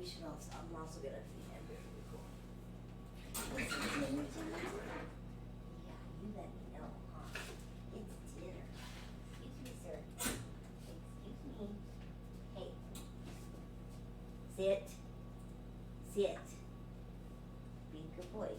we should also, I'm also gonna feed him before we go. Is it dinner time? Yeah, you let me know, huh? It's dinner. Excuse me, sir. Excuse me. Hey. Sit. Sit. Be a good boy.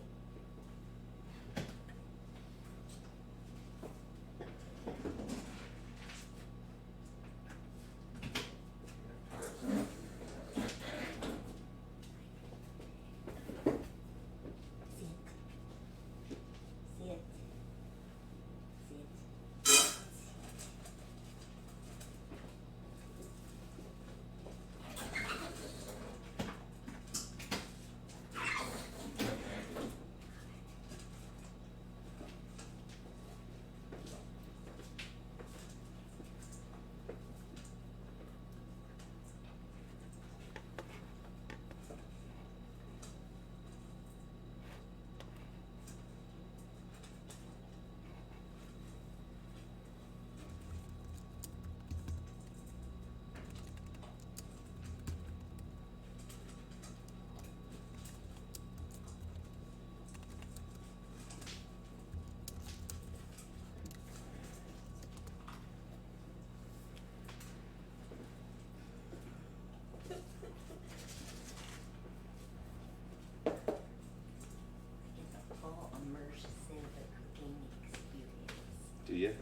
Do you?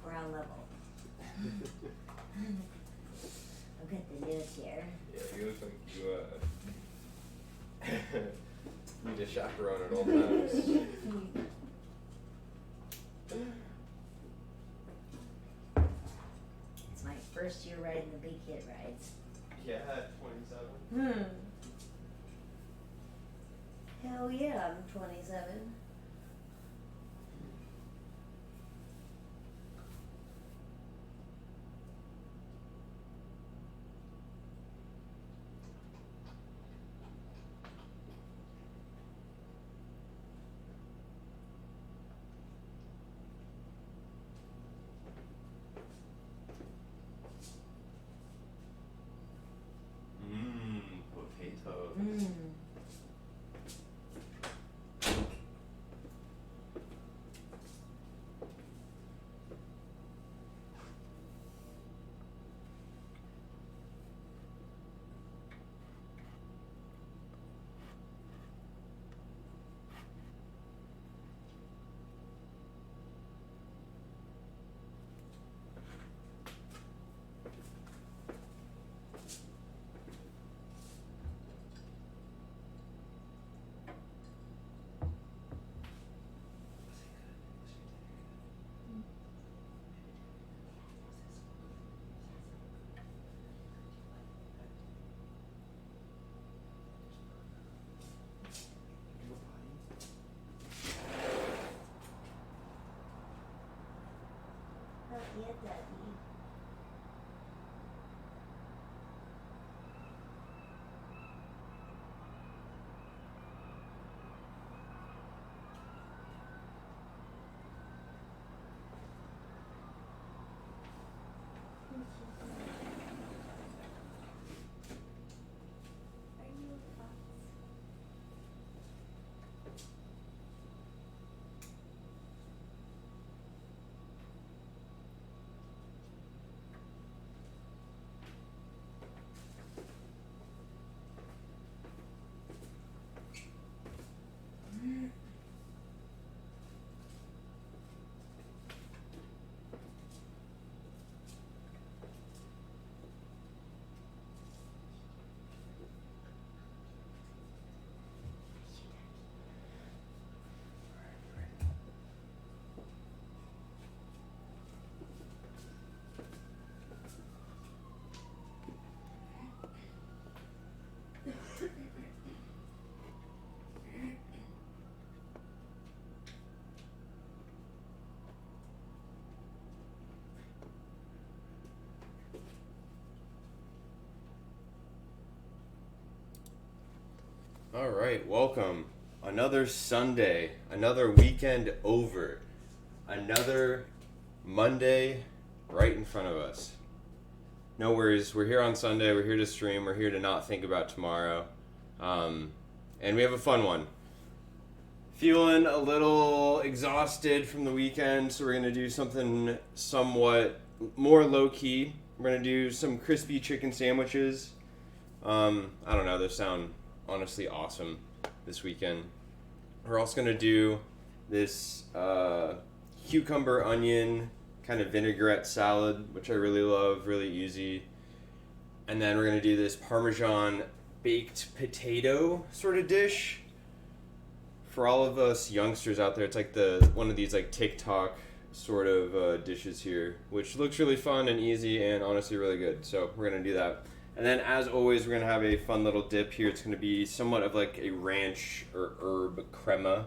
Ground level. I've got the news here. Yeah, you look like you need a chaperone at all times. It's my first year riding the big kid rides. Yeah, at 27. Hell yeah, I'm 27. Potatoes. Not yet, Daddy. Are you a fox? All right, welcome. Another Sunday, another weekend over, another Monday right in front of us. no worries. We're here on Sunday. We're here to stream. We're here to not think about tomorrow. And we have a fun one. Feeling a little exhausted from the weekend, so we're going to do something somewhat more low-key. We're going to do some crispy chicken sandwiches. I don't know, they sound honestly awesome this weekend. We're also going to do this cucumber onion kind of vinaigrette salad, which I really love, really easy. And then we're going to do this Parmesan baked potato sort of dish. For all of us youngsters out there, it's like one of these like TikTok sort of dishes here, which looks really fun and easy and honestly really good. So we're going to do that. And then as always, we're going to have a fun little dip here. It's going to be somewhat of like a ranch or herb crema.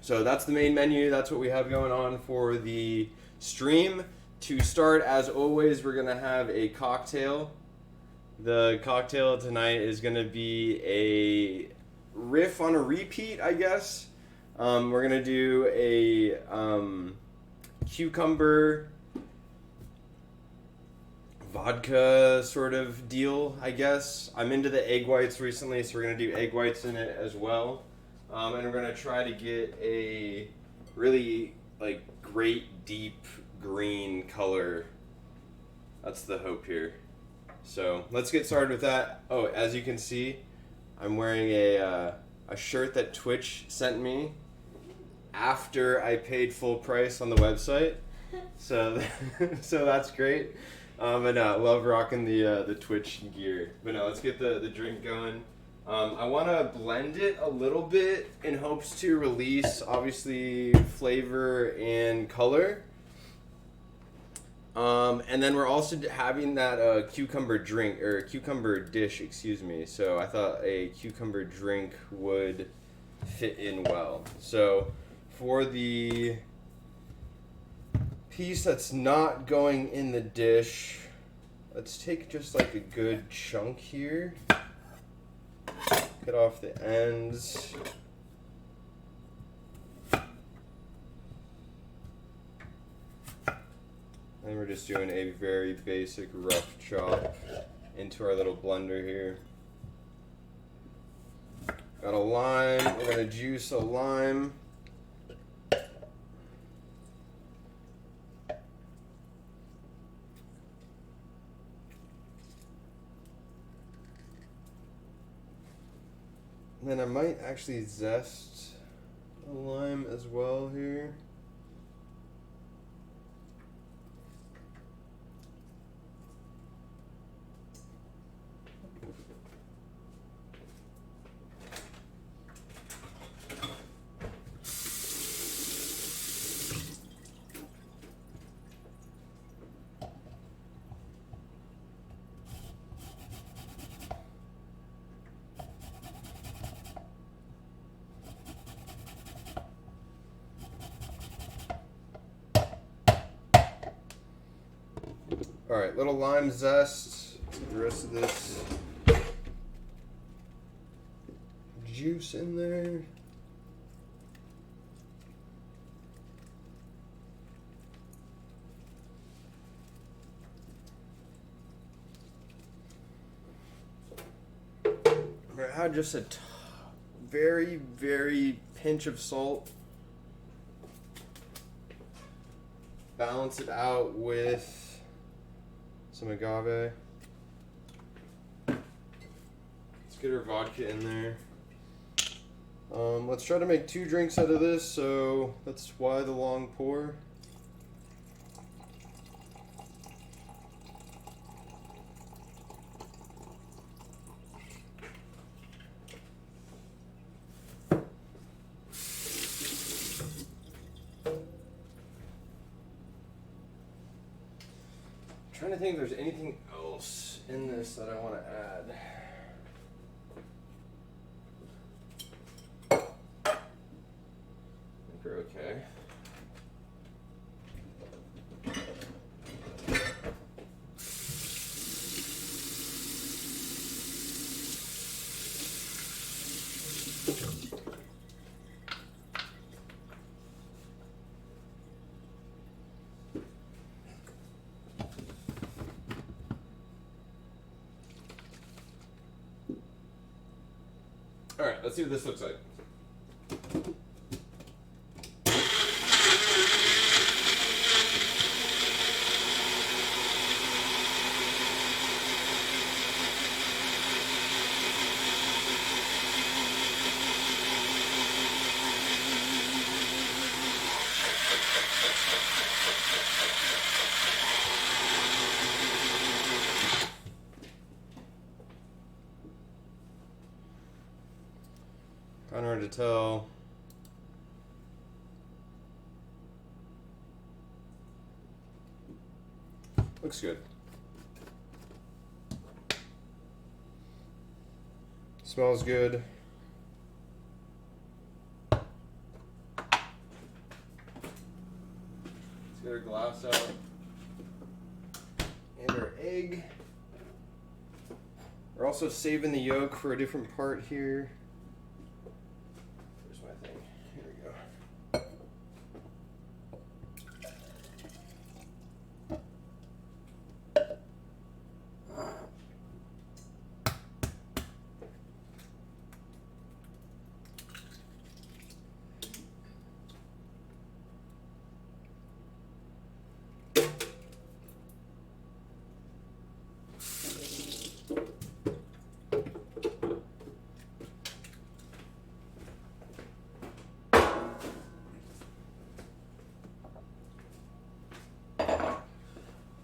So that's the main menu. That's what we have going on for the stream. To start, as always, we're going to have a cocktail. The cocktail tonight is going to be a riff on a repeat, I guess. We're going to do a cucumber vodka sort of deal, I guess. I'm into the egg whites recently, so we're going to do egg whites in it as well. And we're going to try to get a really like great deep green color. That's the hope here. So let's get started with that. Oh, as you can see, I'm wearing a shirt that Twitch sent me after I paid full price on the website. So that's great. But no, love rocking the Twitch gear. But no, let's get the drink going. I want to blend it a little bit in hopes to release, obviously, flavor and color. And then we're also having that cucumber dish, excuse me. So I thought a cucumber drink would fit in well. So for the piece that's not going in the dish, let's take just like a good chunk here. Cut off the ends. And we're just doing a very basic rough chop into our little blender here. Got a lime. We're going to juice a lime. And then I might actually zest a lime as well here. Alright, little lime zest. Get the rest of this juice in there. I had just a very, very pinch of salt. Balance it out with some agave. Let's get our vodka in there. Let's try to make 2 drinks out of this, so that's why the long pour. Trying to think if there's anything else in this that I want to add. I think we're okay. All right, let's see what this looks like. Kind of hard to tell. Looks good. Smells good. Let's get our glass out. And our egg. We're also saving the yolk for a different part here. Where's my thing? Here we go.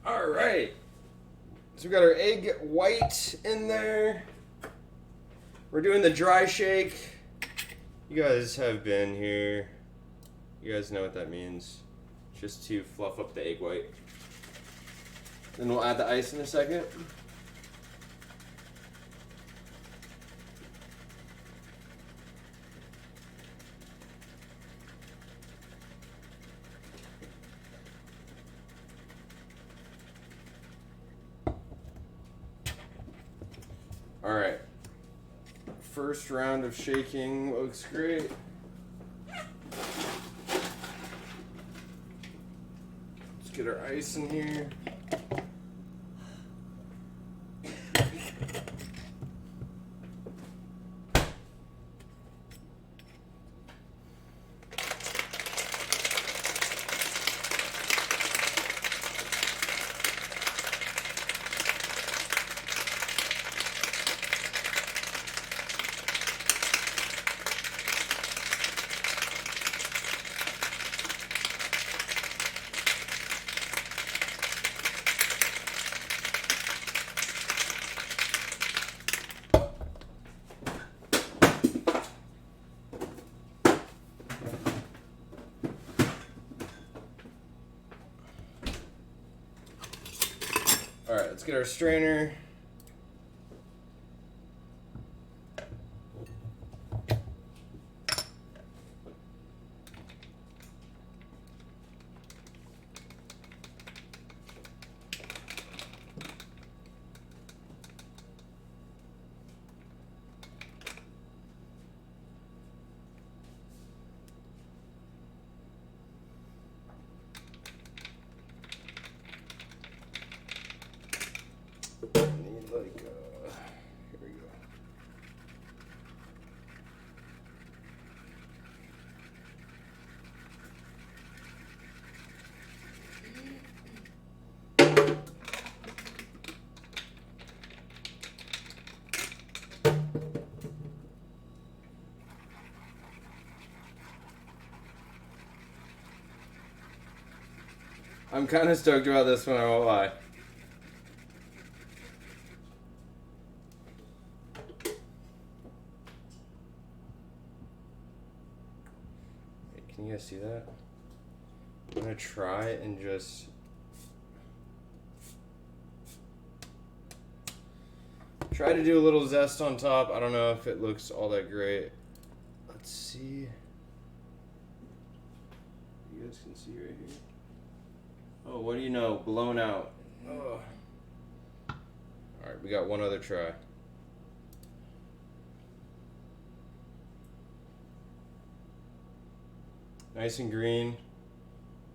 All right. So we got our egg white in there. We're doing the dry shake. You guys have been here. You guys know what that means. Just to fluff up the egg white. Then we'll add the ice in a second. All right. First round of shaking looks great. Let's get our ice in here. All right, let's get our strainer. Need like, here we go. I'm kind of stoked about this one, I won't lie. Can you guys see that? I'm gonna try and just try to do a little zest on top. I don't know if it looks all that great. Let's see. You guys can see right here. Oh, what do you know? Blown out. Oh. Alright, we got one other try. Nice and green.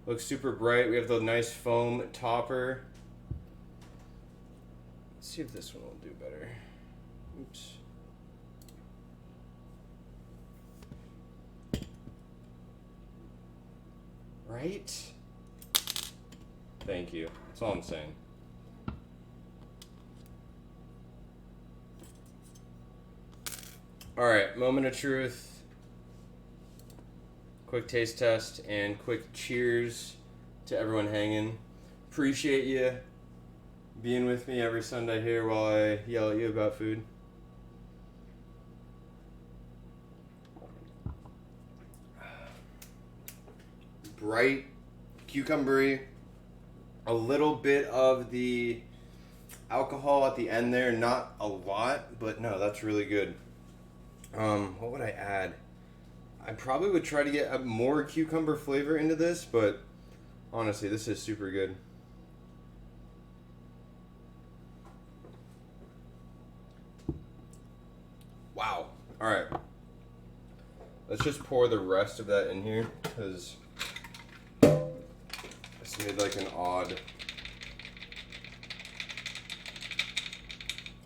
Looks super bright. We have the nice foam topper. Let's see if this one will do better. Oops. right? Thank you. That's all I'm saying. All right, moment of truth. Quick taste test and quick cheers to everyone hanging. Appreciate you being with me every Sunday here while I yell at you about food. Bright, cucumbery, a little bit of the alcohol at the end there, not a lot, but no, that's really good. What would I add? I probably would try to get a more cucumber flavor into this, but honestly, this is super good. Wow. All right. Let's just pour the rest of that in here, because this made like an odd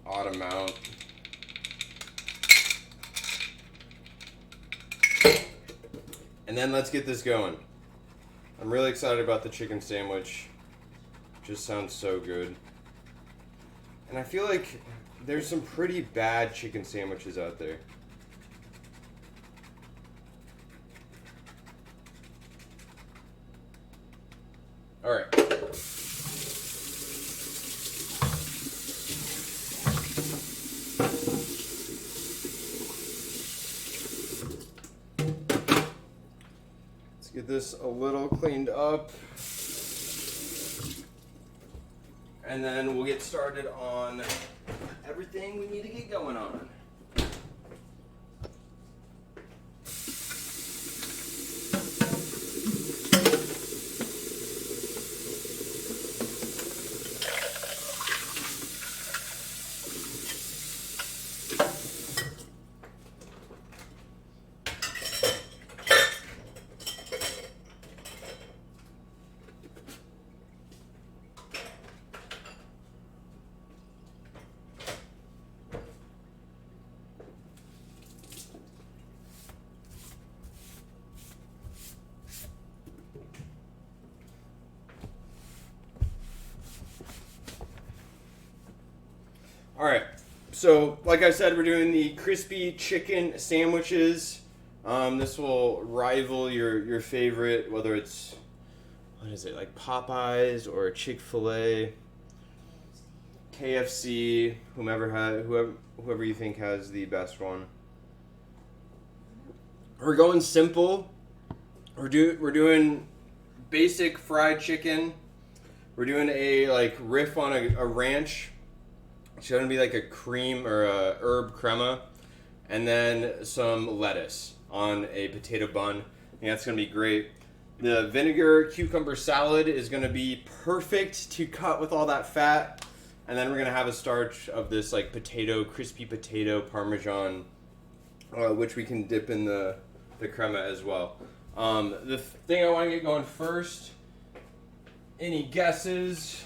amount. And then let's get this going. I'm really excited about the chicken sandwich. Just sounds so good. And I feel like there's some pretty bad chicken sandwiches out there. All right. Get this a little cleaned up, and then we'll get started on everything we need to get going on. Alright, so like I said, we're doing the crispy chicken sandwiches. This will rival your favorite, whether it's, what is it, like Popeyes or Chick-fil-A, KFC, whoever you think has the best one. We're going simple. We're doing basic fried chicken. We're doing a like riff on a ranch. It's going to be like a cream or a herb crema, and then some lettuce on a potato bun. I think that's going to be great. The vinegar cucumber salad is going to be perfect to cut with all that fat, and then we're going to have a starch of this like crispy potato Parmesan, which we can dip in the crema as well. The thing I want to get going first, any guesses?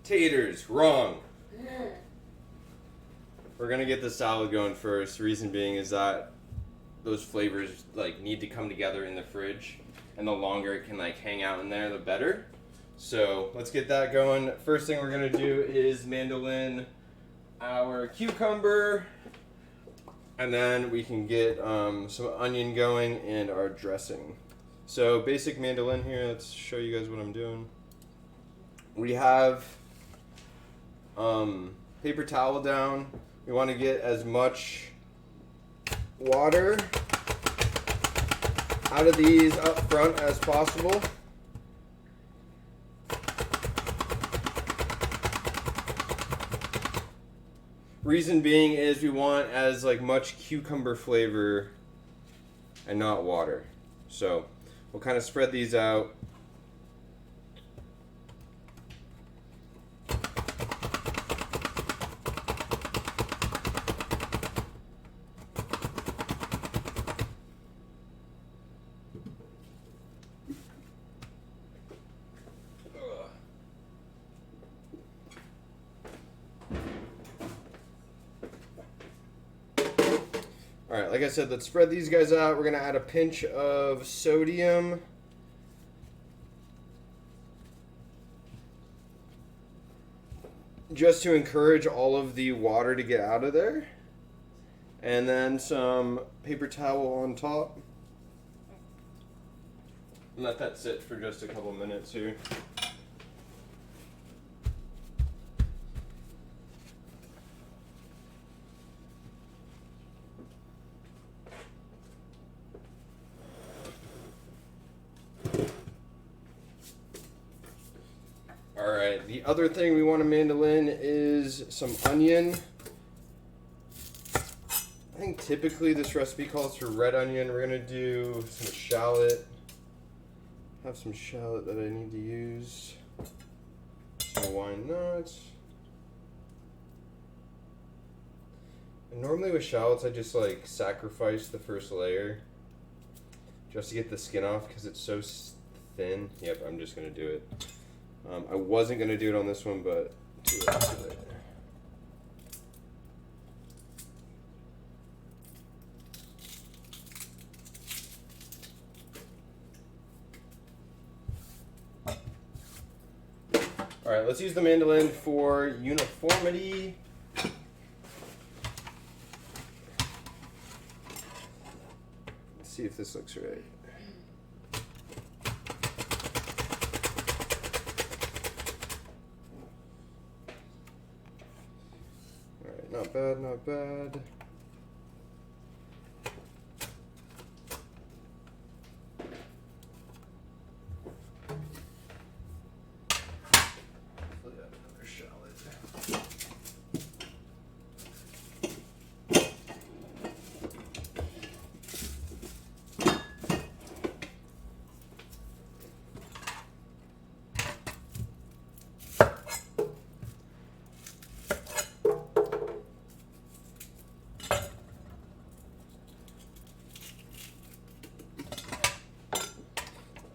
Taters, wrong. We're gonna get the salad going first. Reason being is that those flavors like need to come together in the fridge, and the longer it can like hang out in there, the better. So let's get that going. First thing we're gonna do is mandolin our cucumber, and then we can get some onion going and our dressing. So basic mandolin here. Let's show you guys what I'm doing. We have paper towel down. We want to get as much water out of these up front as possible. Reason being is we want as like much cucumber flavor and not water. So we'll kind of spread these out. All right, like I said, let's spread these guys out. We're gonna add a pinch of sodium. Just to encourage all of the water to get out of there. And then some paper towel on top. And let that sit for just a couple minutes here. Alright, the other thing we want to mandolin is some onion. I think typically this recipe calls for red onion. We're going to do some shallot. I have some shallot that I need to use. Some Hawaiian nuts. And normally with shallots I just like sacrifice the first layer just to get the skin off because it's so thin. Yep, I'm just going to do it. I wasn't going to do it on this one, but do it. All right, let's use the mandolin for uniformity. Let's see if this looks right. All right, not bad, not bad.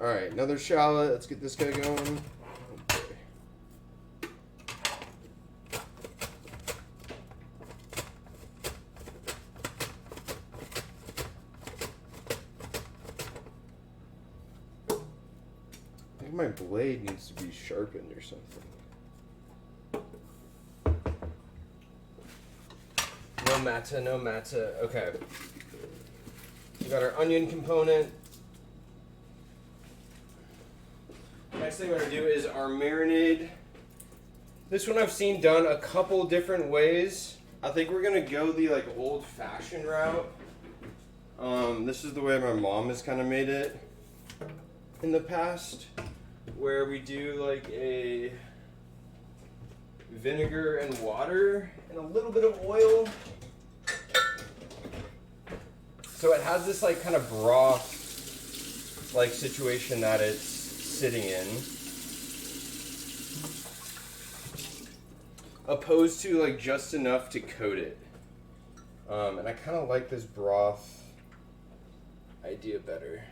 All right, another shallot. Let's get this guy going. Okay. I think my blade needs to be sharpened or something. No matzah, no matzah. Okay. We got our onion component. Next thing we're going to do is our marinade. This one I've seen done a couple different ways. I think we're going to go the like old-fashioned route. This is the way my mom has kind of made it in the past, where we do like a vinegar and water and a little bit of oil. So it has this like kind of broth like situation that it's sitting in, opposed to like just enough to coat it. And I kind of like this broth idea better.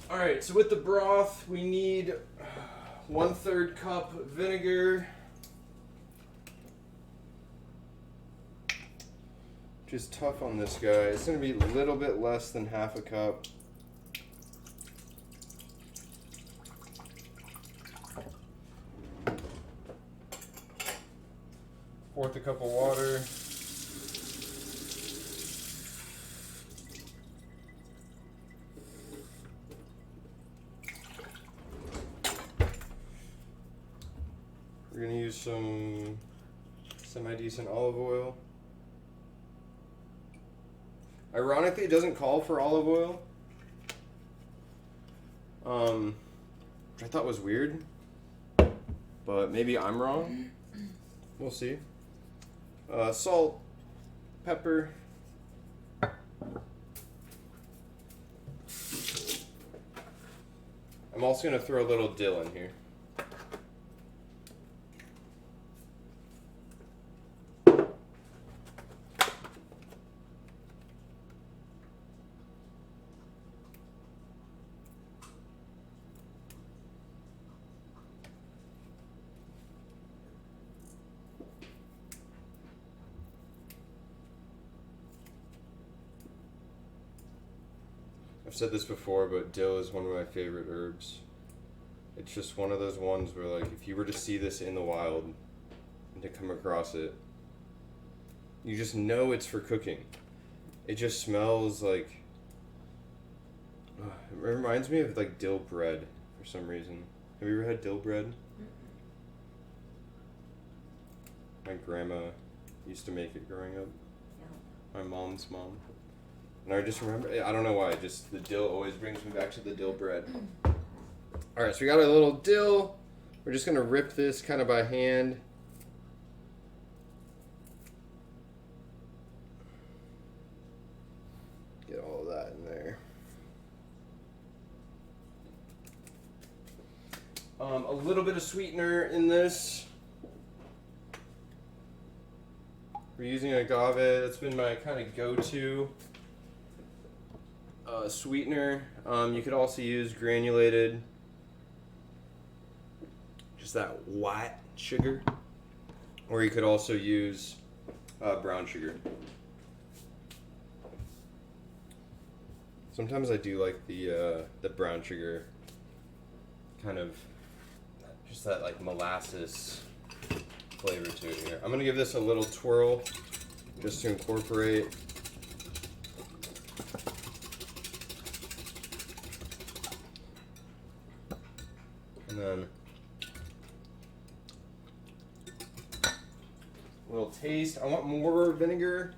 All right, so with the broth, we need 1/3 cup vinegar. Just tough on this guy. It's going to be a little bit less than 1/2 cup. Fourth a cup of water. We're going to use some semi-decent olive oil. Ironically, it doesn't call for olive oil, which I thought was weird, but maybe I'm wrong. We'll see. Salt, pepper. I'm also going to throw a little dill in here. I've said this before, but dill is one of my favorite herbs. It's just one of those ones where, like, if you were to see this in the wild and to come across it, you just know it's for cooking. It just smells like... it reminds me of, like, dill bread for some reason. Have you ever had dill bread? My grandma used to make it growing up. No. My mom's mom. And I just remember, I don't know why, just the dill always brings me back to the dill bread. Alright, so we got a little dill. We're just going to rip this kind of by hand. Get all of that in there. A little bit of sweetener in this. We're using agave. That's been my kind of go-to sweetener. You could also use granulated, just that white sugar, or you could also use brown sugar. Sometimes I do like the brown sugar, kind of just that like molasses flavor to it here. I'm gonna give this a little twirl just to incorporate. And then a little taste. I want more vinegar.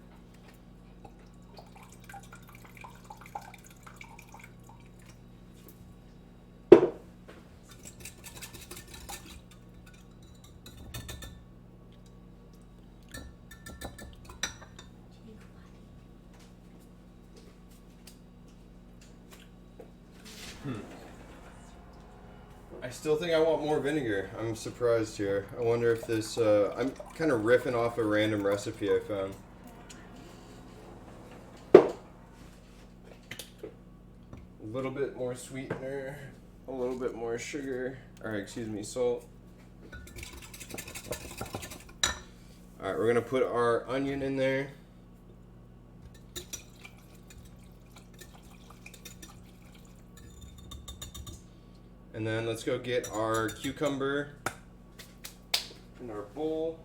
I still think I want more vinegar. I'm surprised here. I wonder if this, I'm kind of riffing off a random recipe I found. A little bit more sweetener, a little bit more sugar, or excuse me, salt. Alright, we're gonna put our onion in there. And then let's go get our cucumber in our bowl.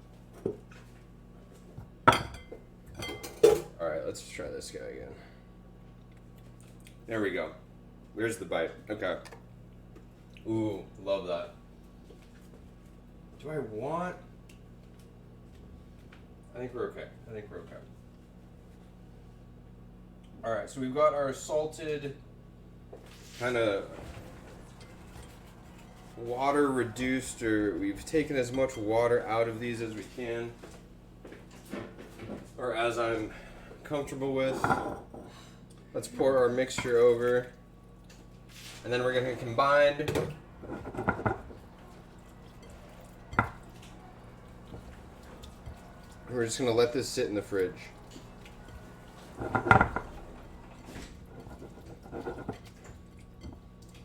Alright, let's try this guy again. There we go. There's the bite. Okay. Ooh, love that. Do I want... I think we're okay. Alright, so we've got our salted, kind of water reduced, or we've taken as much water out of these as we can, or as I'm comfortable with. Let's pour our mixture over, and then we're going to combine. We're just going to let this sit in the fridge.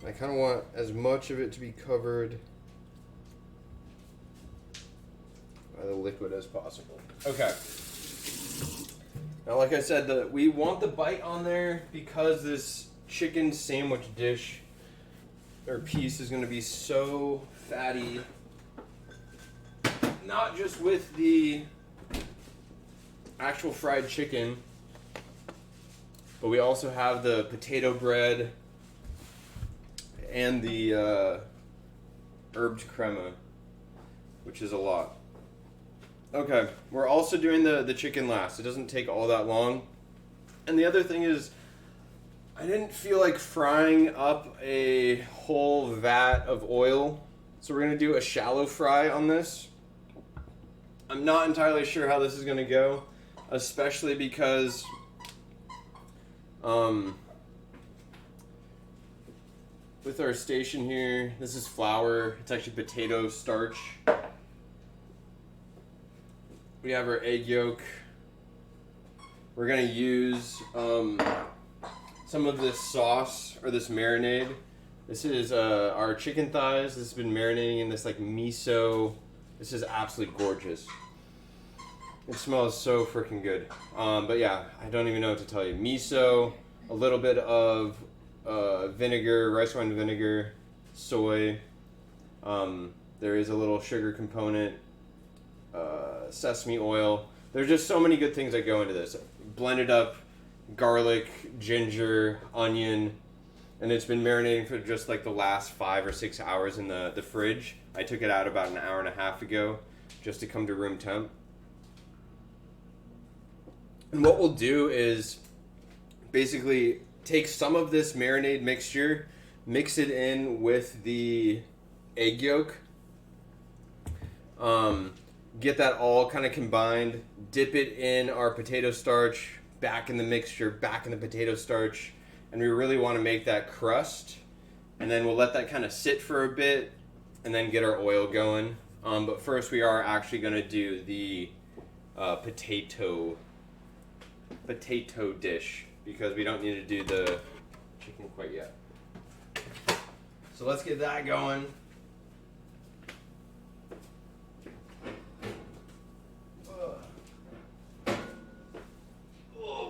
I kind of want as much of it to be covered by the liquid as possible. Okay. Now, like I said, we want the bite on there because this chicken sandwich dish or piece is going to be so fatty. Not just with the actual fried chicken, but we also have the potato bread and the herbed crema, which is a lot. Okay, we're also doing the chicken last. It doesn't take all that long. And the other thing is, I didn't feel like frying up a whole vat of oil, so we're gonna do a shallow fry on this. I'm not entirely sure how this is gonna go, especially because with our station here, this is flour. It's actually potato starch. We have our egg yolk. We're gonna use some of this sauce or this marinade. This is our chicken thighs. This has been marinating in this like miso. This is absolutely gorgeous. It smells so freaking good. But yeah, I don't even know what to tell you. Miso, a little bit of vinegar, rice wine vinegar, soy. There is a little sugar component, sesame oil. There's just so many good things that go into this. Blended up garlic, ginger, onion, and it's been marinating for just like the last 5 or 6 hours in the fridge. I took it out about an hour and a half ago just to come to room temp. And what we'll do is basically take some of this marinade mixture, mix it in with the egg yolk, get that all kind of combined, dip it in our potato starch, back in the mixture, back in the potato starch, and we really want to make that crust, and then we'll let that kind of sit for a bit and then get our oil going. But first we are actually going to do the potato dish because we don't need to do the chicken quite yet. So let's get that going.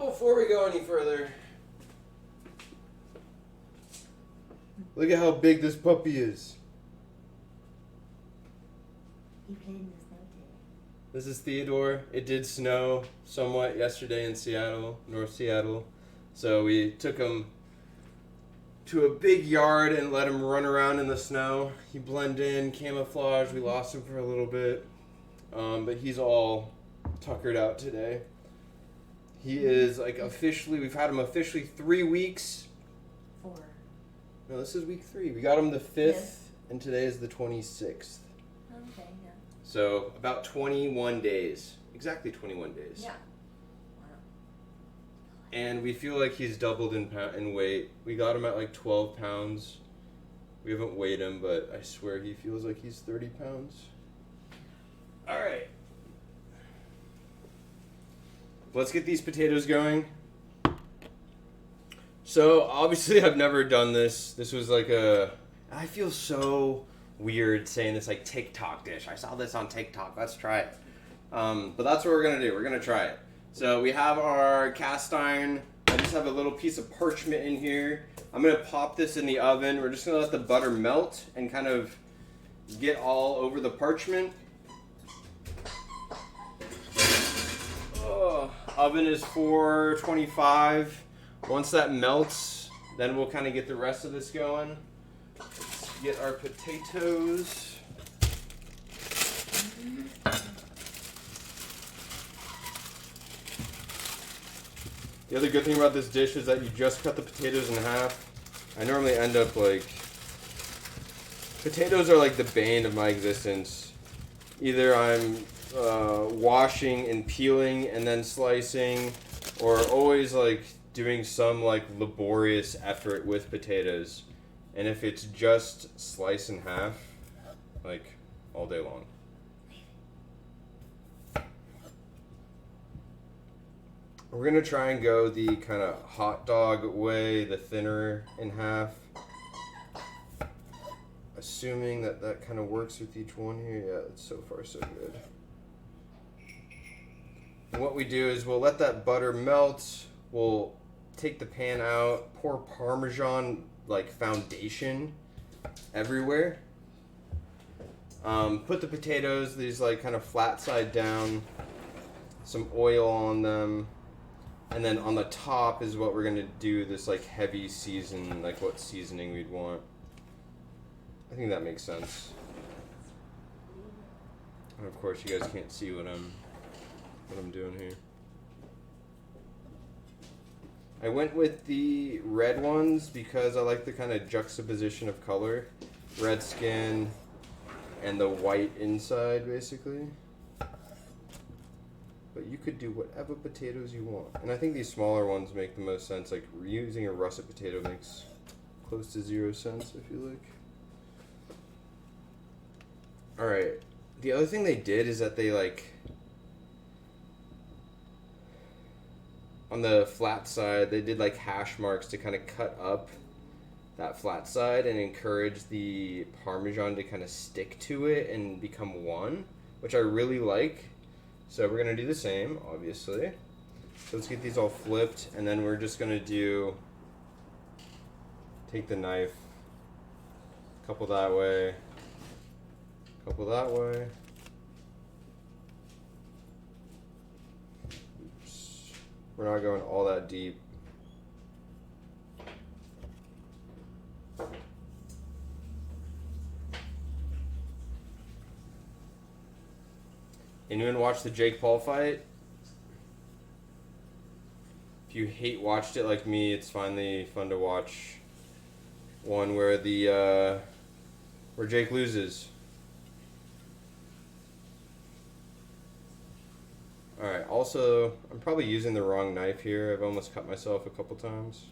Before we go any further, look at how big this puppy is. He played in the snow today. This is Theodore. It did snow somewhat yesterday in Seattle, North Seattle. So we took him to a big yard and let him run around in the snow. He blended in, camouflage. We lost him for a little bit. But he's all tuckered out today. He is like officially, we've had him officially 3 weeks. 4. No, this is week 3. We got him the 5th, and today is the 26th. Okay, yeah. So about 21 days. Exactly 21 days. Yeah. Wow. And we feel like he's doubled in weight. We got him at like 12 pounds. We haven't weighed him, but I swear he feels like he's 30 pounds. All right. Let's get these potatoes going. So obviously I've never done this. This was like I feel so weird saying this like TikTok dish. I saw this on TikTok. Let's try it. But that's what we're gonna do. We're gonna try it. So we have our cast iron. I just have a little piece of parchment in here. I'm gonna pop this in the oven. We're just gonna let the butter melt and kind of get all over the parchment. Oven is 425. Once that melts, then we'll kind of get the rest of this going. Let's get our potatoes. The other good thing about this dish is that you just cut the potatoes in half. I normally end up like... Potatoes are like the bane of my existence. Either I'm washing and peeling and then slicing, or always like doing some like laborious effort with potatoes. And if it's just slice in half, like all day long. We're gonna try and go the kind of hot dog way, the thinner in half. Assuming that that kind of works with each one here. Yeah, it's so far so good. And what we do is we'll let that butter melt. We'll take the pan out, pour Parmesan like foundation everywhere. Put the potatoes, these like kind of flat side down, some oil on them. And then on the top is what we're gonna do this like heavy season, like what seasoning we'd want. I think that makes sense. And of course you guys can't see what I'm doing here. I went with the red ones because I like the kind of juxtaposition of color. Red skin and the white inside basically. But you could do whatever potatoes you want. And I think these smaller ones make the most sense. Like using a russet potato makes close to 0 cents, I feel like. Alright. The other thing they did is that they like... On the flat side, they did like hash marks to kind of cut up that flat side and encourage the Parmesan to kind of stick to it and become one, which I really like. So we're going to do the same, obviously. So let's get these all flipped, and then we're just going to do take the knife, couple that way, couple that way. Oops. We're not going all that deep. Anyone watch the Jake Paul fight? If you hate watched it like me, it's finally fun to watch one where where Jake loses. Alright, also, I'm probably using the wrong knife here. I've almost cut myself a couple times.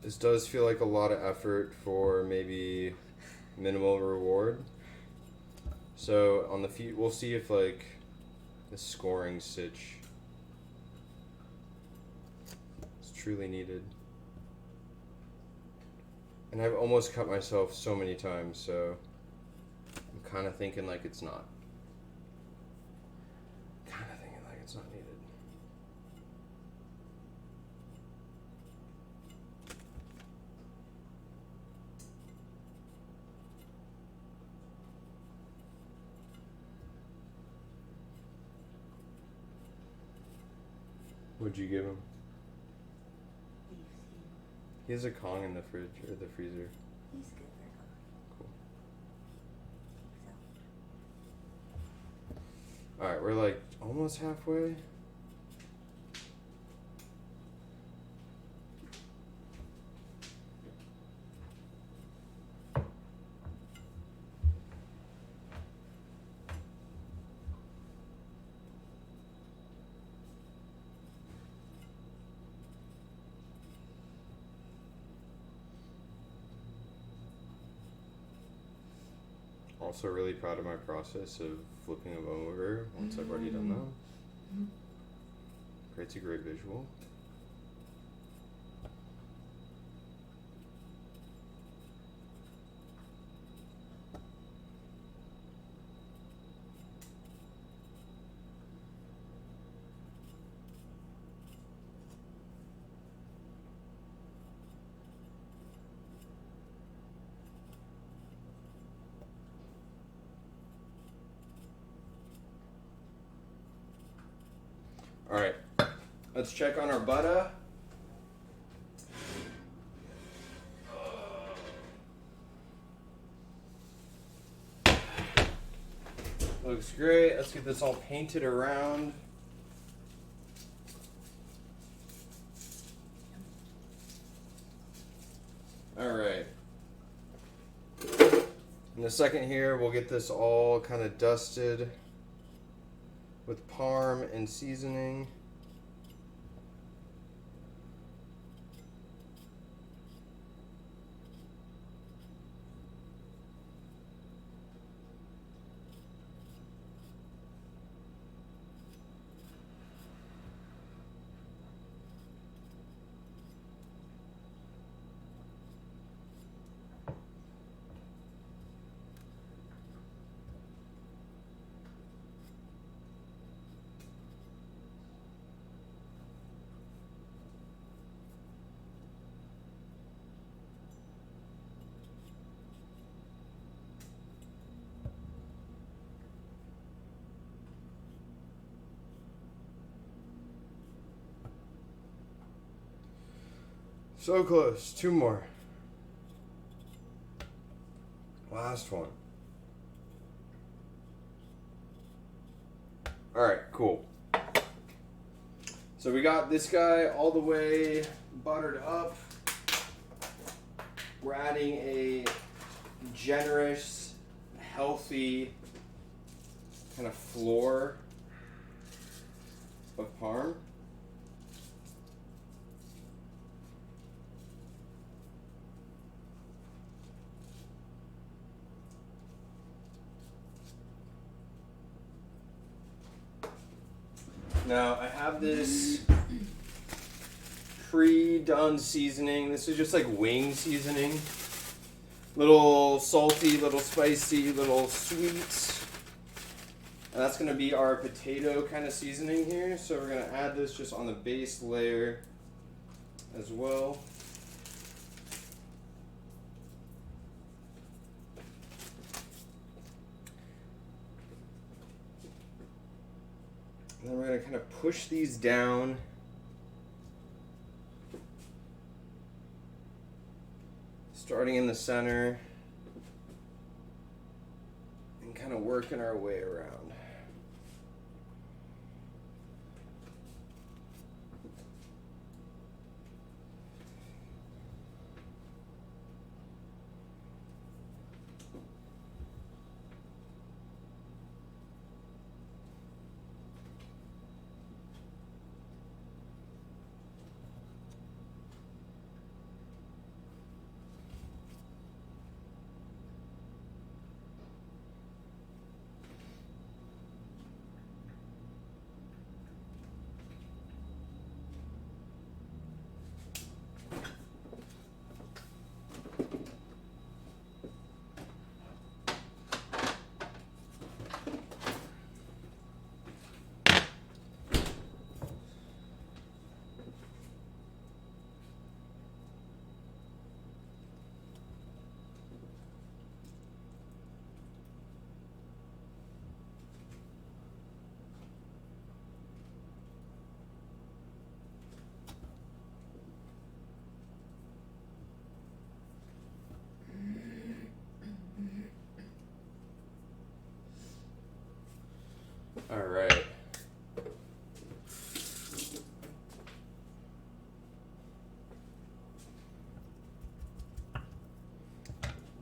This does feel like a lot of effort for maybe minimal reward. So on the feet, we'll see if like the scoring stitch is truly needed. And I've almost cut myself so many times, so I'm kind of thinking like it's not. Kind of thinking like it's not needed. What'd you give him? He has a Kong in the fridge or the freezer. He's good for Kong. Cool. Alright, we're like almost halfway. Also really proud of my process of flipping them over once I've already done them. Creates a great visual. Alright, let's check on our butter. Looks great. Let's get this all painted around. Alright. In a second here, we'll get this all kind of dusted with parm and seasoning. So close. Two more. Last one. Alright, cool. So we got this guy all the way buttered up. We're adding a generous, healthy kind of floor of parm. Now I have this pre-done seasoning. This is just like wing seasoning. Little salty, little spicy, little sweet. And that's going to be our potato kind of seasoning here. So we're going to add this just on the base layer as well. And then we're going to kind of push these down. Starting in the center. And kind of working our way around. All right.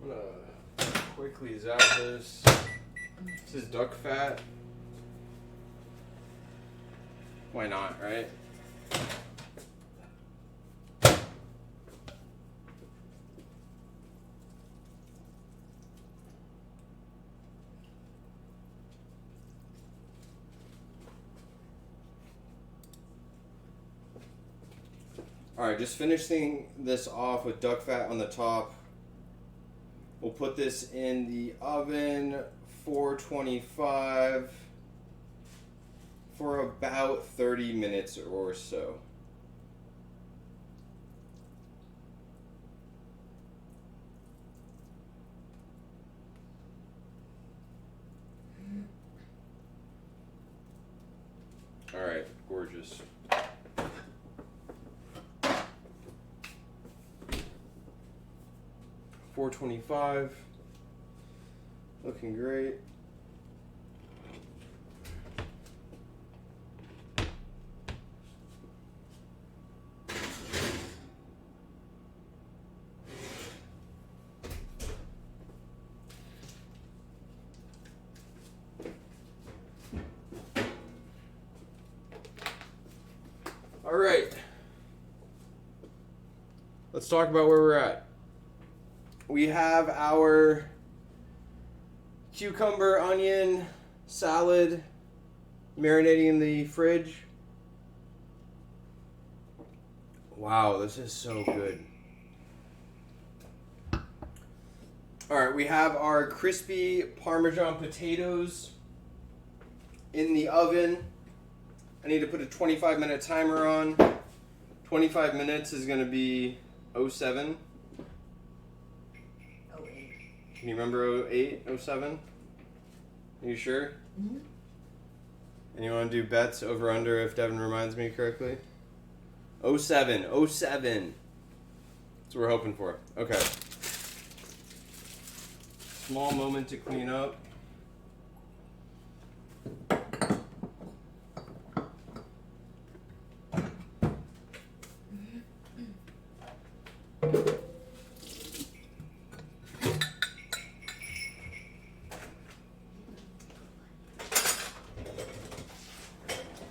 I'm gonna quickly zap this. This is duck fat. Why not, right? Alright, just finishing this off with duck fat on the top. We'll put this in the oven, 425, for about 30 minutes or so. Alright, gorgeous. $4.25, looking great. All right, let's talk about where we're at. We have our cucumber onion salad marinating in the fridge. Wow, this is so good. All right, we have our crispy Parmesan potatoes in the oven. I need to put a 25-minute timer on. 25 minutes is going to be 07. Can you remember 08, 07? Are you sure? Mm-hmm. And you want to do bets over under if Devin reminds me correctly? 07. That's what we're hoping for. Okay. Small moment to clean up.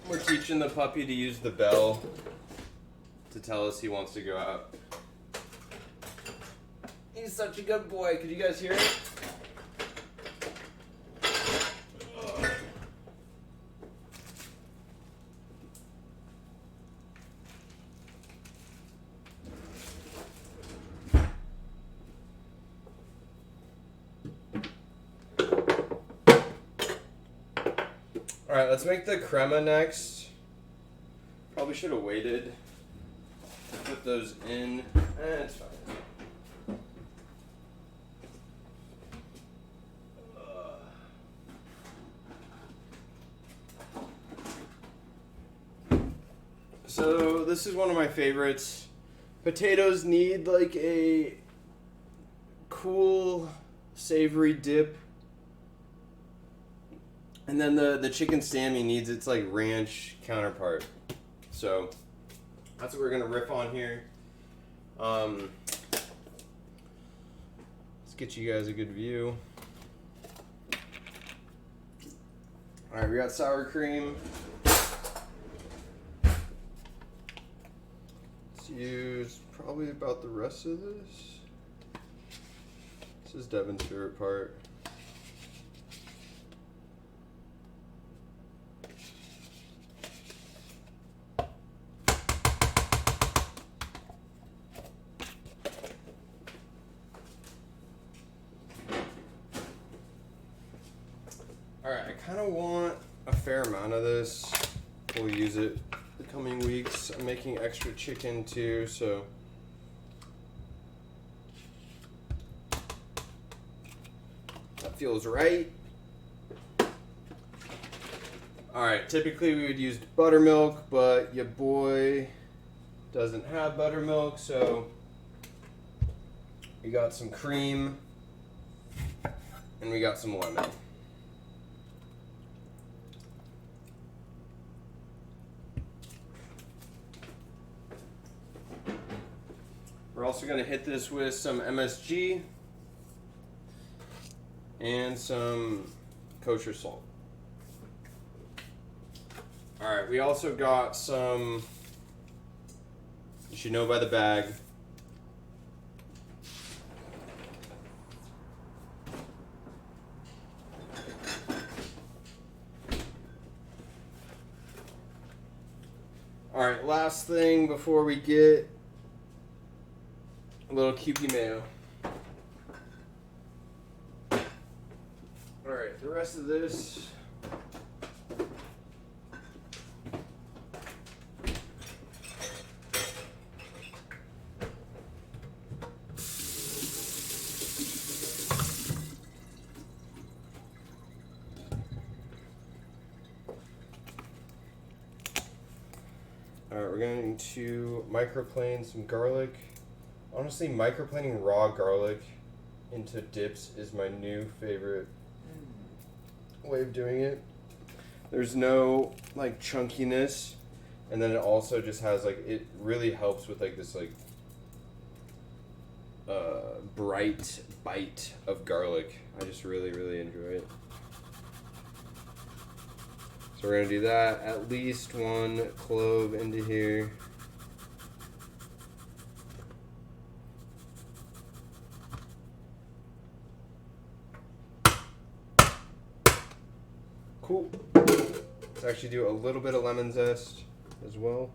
We're teaching the puppy to use the bell to tell us he wants to go out. He's such a good boy. Could you guys hear it? Alright, let's make the crema next. Probably should have waited to put those in. It's fine. So this is one of my favorites. Potatoes need like a cool, savory dip. And then the chicken Sammy needs its like ranch counterpart. So that's what we're gonna riff on here. Let's get you guys a good view. Alright, we got sour cream. Let's use probably about the rest of this. This is Devin's favorite part. Alright, I kind of want a fair amount of this. We'll use it the coming weeks. I'm making extra chicken too, so that feels right. Alright, typically we would use buttermilk, but your boy doesn't have buttermilk, so we got some cream and we got some lemon. We're also going to hit this with some MSG and some kosher salt. Alright, we also got some, you should know by the bag, alright, last thing before we get a little Kewpie mayo. Alright, the rest of this. Alright, we're going to microplane some garlic. Honestly, microplaning raw garlic into dips is my new favorite way of doing it. There's no like chunkiness, and then it also just has like, it really helps with like this like bright bite of garlic. I just really enjoy it. So we're gonna do that. At least one clove into here. Cool. Let's actually do a little bit of lemon zest as well.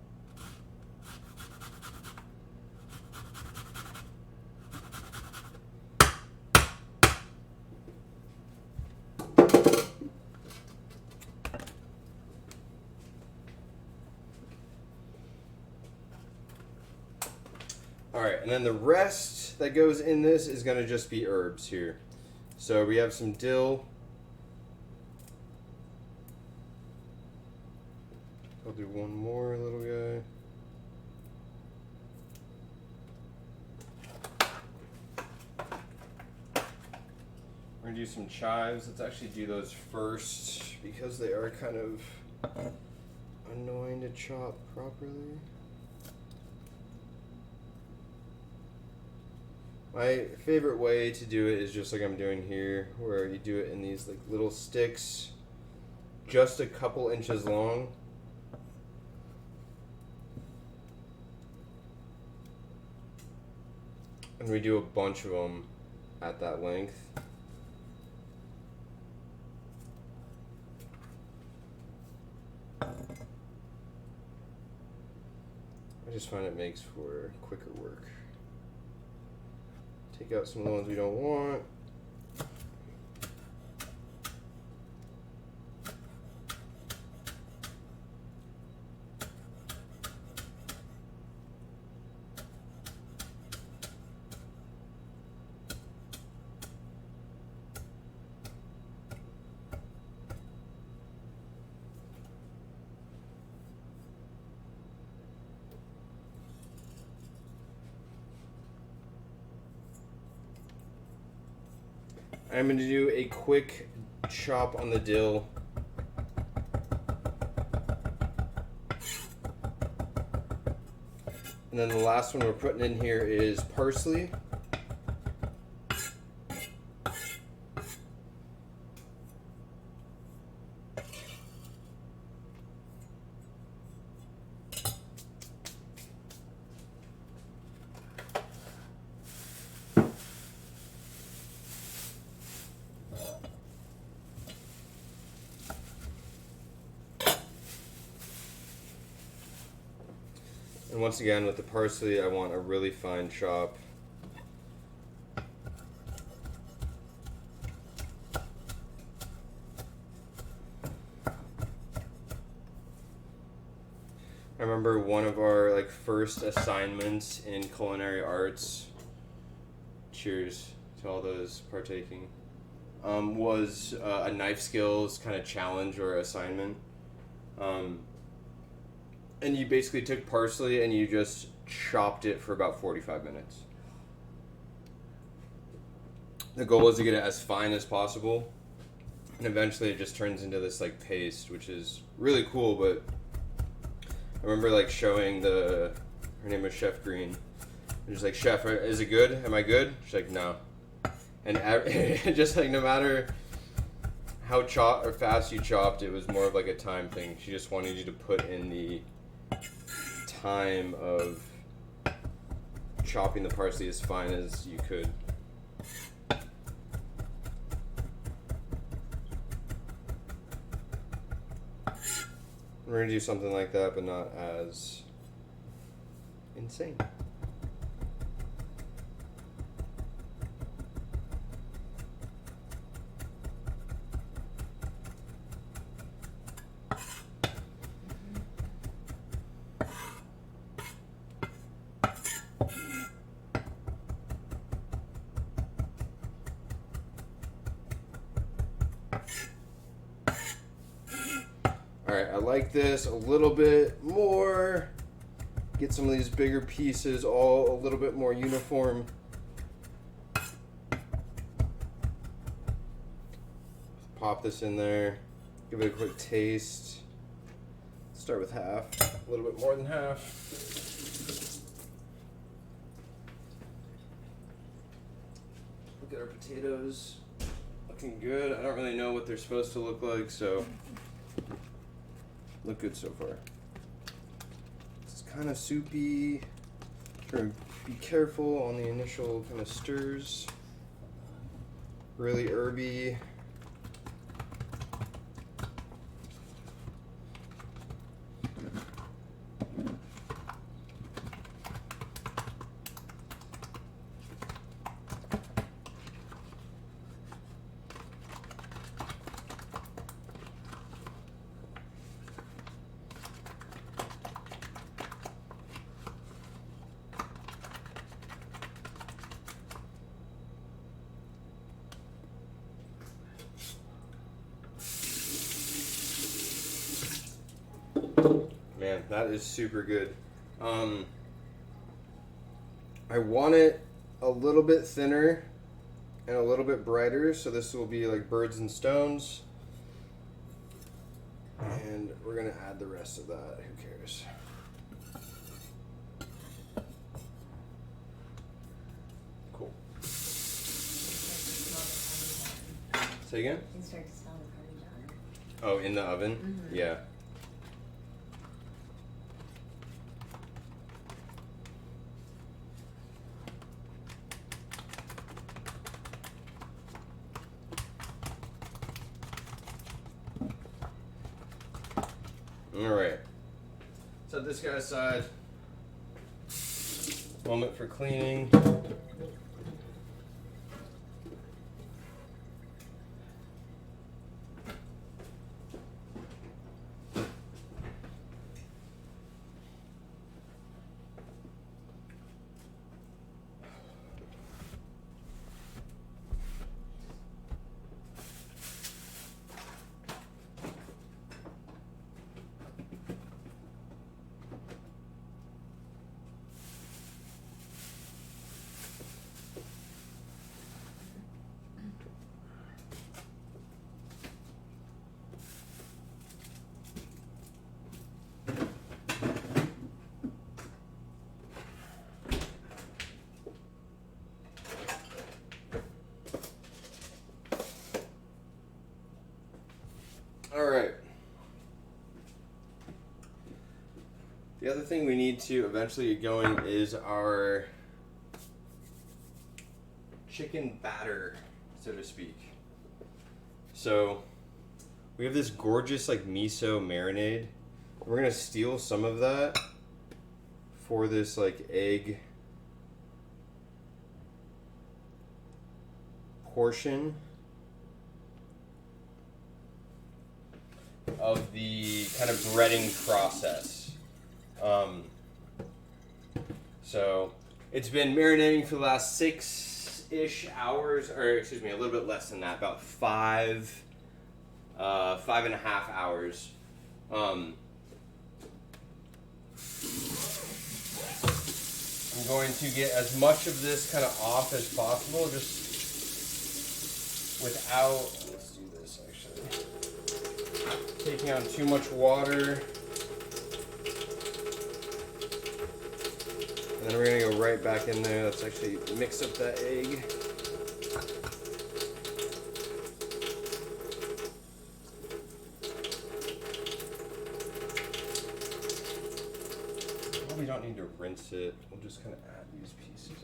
Alright, and then the rest that goes in this is going to just be herbs here. So we have some dill. I'll do one more little guy. We're going to do some chives. Let's actually do those first because they are kind of annoying to chop properly. My favorite way to do it is just like I'm doing here, where you do it in these like little sticks, just a couple inches long. And we do a bunch of them at that length. I just find it makes for quicker work. Take out some of the ones we don't want. I'm going to do a quick chop on the dill. And then the last one we're putting in here is parsley. And once again, with the parsley, I want a really fine chop. I remember one of our first assignments in culinary arts. Cheers to all those partaking. Was a knife skills kind of challenge or assignment. And you basically took parsley and you just chopped it for about 45 minutes. The goal is to get it as fine as possible. And eventually it just turns into this paste, which is really cool. But I remember showing her name was Chef Green. And just Chef, is it good? Am I good? She's like, no. And just no matter how fast you chopped, it was more of a time thing. She just wanted you to put in the time of chopping the parsley as fine as you could. We're gonna do something like that, but not as insane. Alright, I like this a little bit more. Get some of these bigger pieces all a little bit more uniform. Pop this in there. Give it a quick taste. Start with half. A little bit more than half. Look at our potatoes. Looking good. I don't really know what they're supposed to look like, so look good so far. It's kind of soupy. Try to be careful on the initial kind of stirs. Really herby. Man, that is super good. I want it a little bit thinner and a little bit brighter, so this will be like birds and stones. And we're gonna add the rest of that. Who cares? Cool. Say again? You can start to smell the Parmesan. Oh, in the oven? Mm-hmm. Yeah. Alright. Set this guy aside. Moment for cleaning. All right. The other thing we need to eventually get going is our chicken batter, so to speak. So we have this gorgeous like miso marinade. We're gonna steal some of that for this like egg portion of the kind of breading process. So it's been marinating for the last 6-ish hours, or excuse me, a little bit less than that, about 5.5 hours. I'm going to get as much of this kind of off as possible, just without, let's do this actually, taking on too much water. And then we're going to go right back in there. Let's actually mix up that egg. Well, we don't need to rinse it. We'll just kind of add these pieces in here.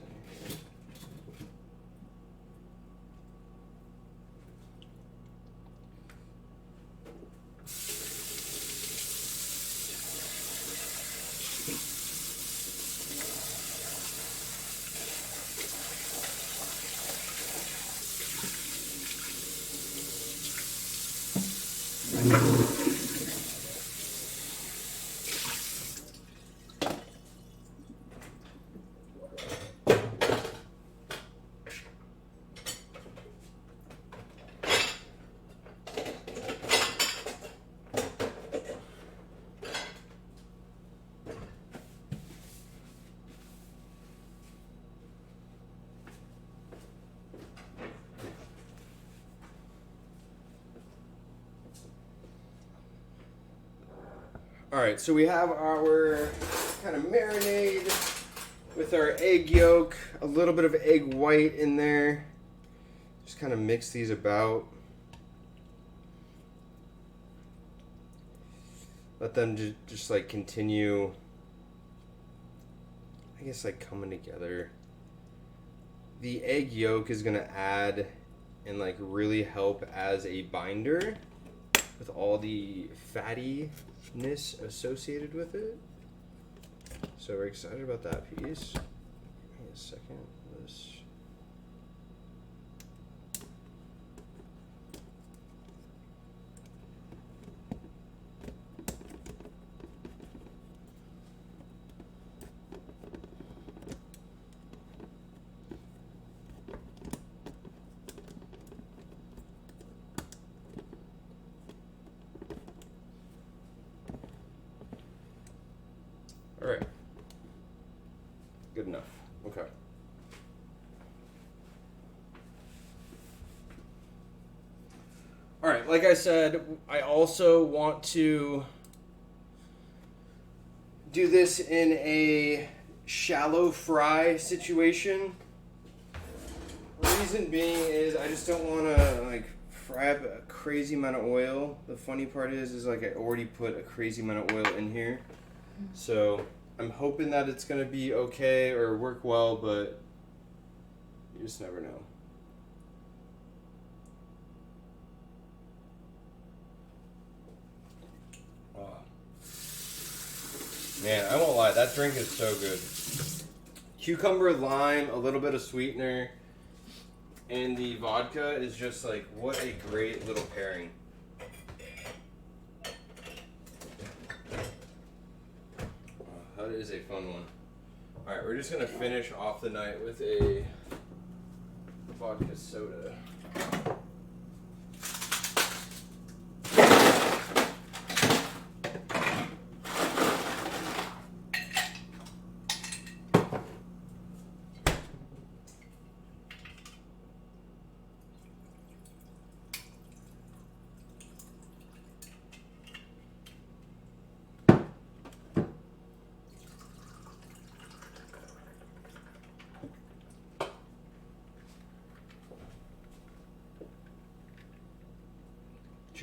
Alright, so we have our kind of marinade with our egg yolk, a little bit of egg white in there. Just kind of mix these about. Let them just like continue, I guess, like coming together. The egg yolk is going to add and like really help as a binder with all the fattiness associated with it. So we're excited about that piece. Give me a second. This. All right. Good enough. Okay. All right, like I said, I also want to do this in a shallow fry situation. Reason being is I just don't want to like fry up a crazy amount of oil. The funny part is like I already put a crazy amount of oil in here. So I'm hoping that it's going to be okay or work well, but you just never know. Oh. Man, I won't lie, that drink is so good. Cucumber, lime, a little bit of sweetener, and the vodka is just like, what a great little pairing. That is a fun one. Alright, we're just going to finish off the night with a vodka soda.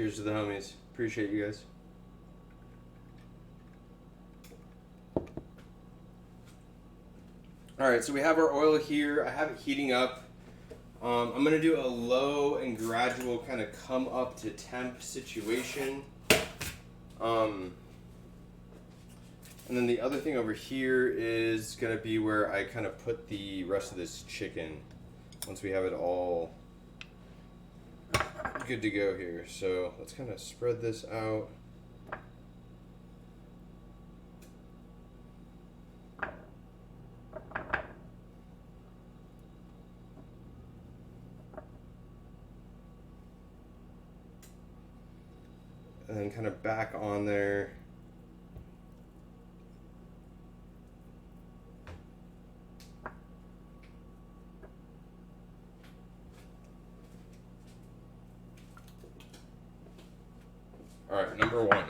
Cheers to the homies. Appreciate you guys. Alright, so we have our oil here. I have it heating up. I'm going to do a low and gradual kind of come up to temp situation. And then the other thing over here is going to be where I kind of put the rest of this chicken once we have it all good to go here. So let's kind of spread this out. And then kind of back on there. All right, number one.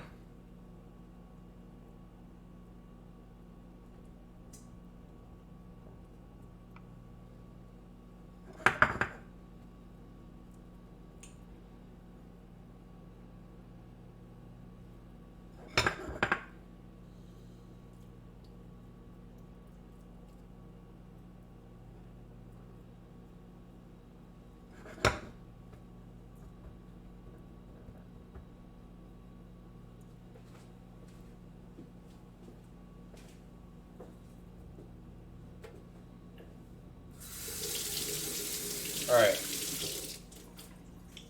Alright.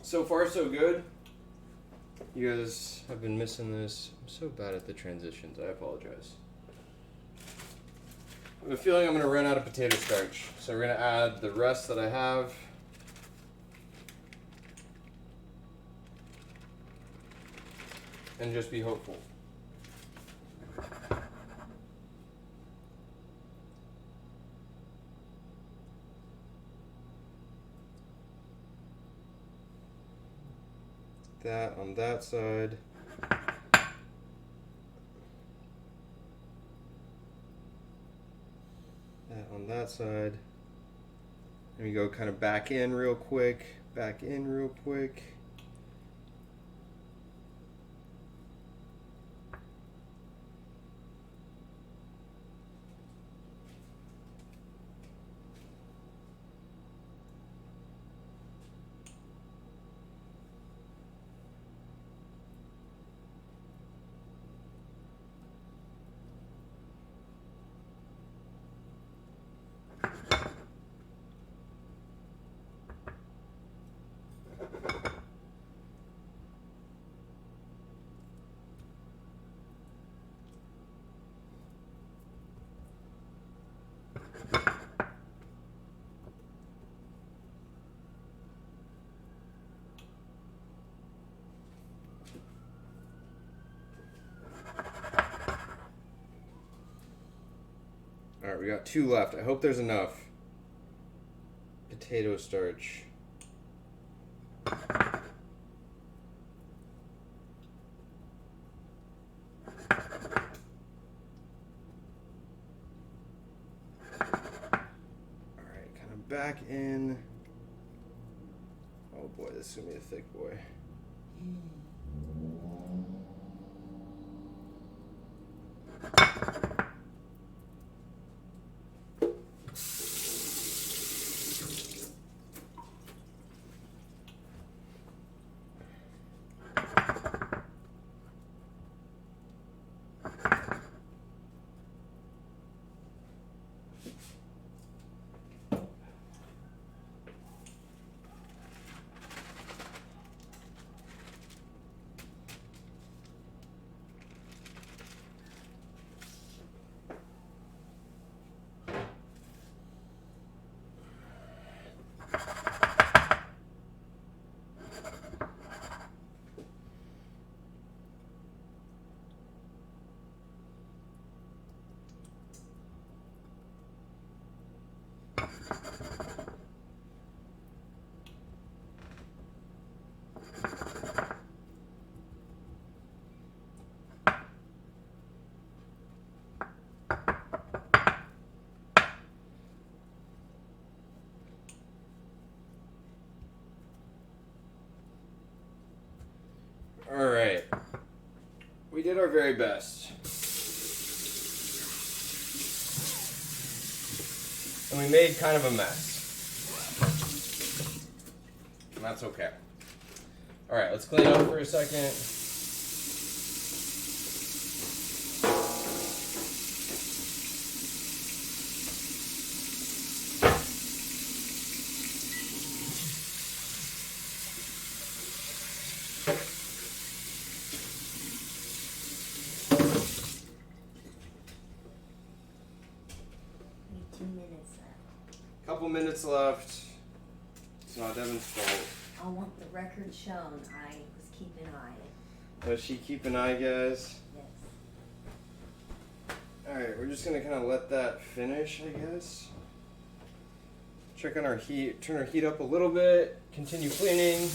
So far, so good. You guys have been missing this. I'm so bad at the transitions. I apologize. I have a feeling I'm going to run out of potato starch. So we're going to add the rest that I have. And just be hopeful. That on that side. That on that side. And we go kind of back in real quick. Back in real quick. Alright, we got 2 left. I hope there's enough potato starch. Alright, kind of back in. Oh boy, this is going to be a thick boy. right. We did our very best. And we made kind of a mess. And that's okay. Alright, let's clean up for a second. Couple minutes left. It's not Devin's fault. I want the record shown. I was keeping an eye. Does she keep an eye, guys? Yes. Alright, we're just gonna kind of let that finish, I guess. Check on our heat. Turn our heat up a little bit. Continue cleaning.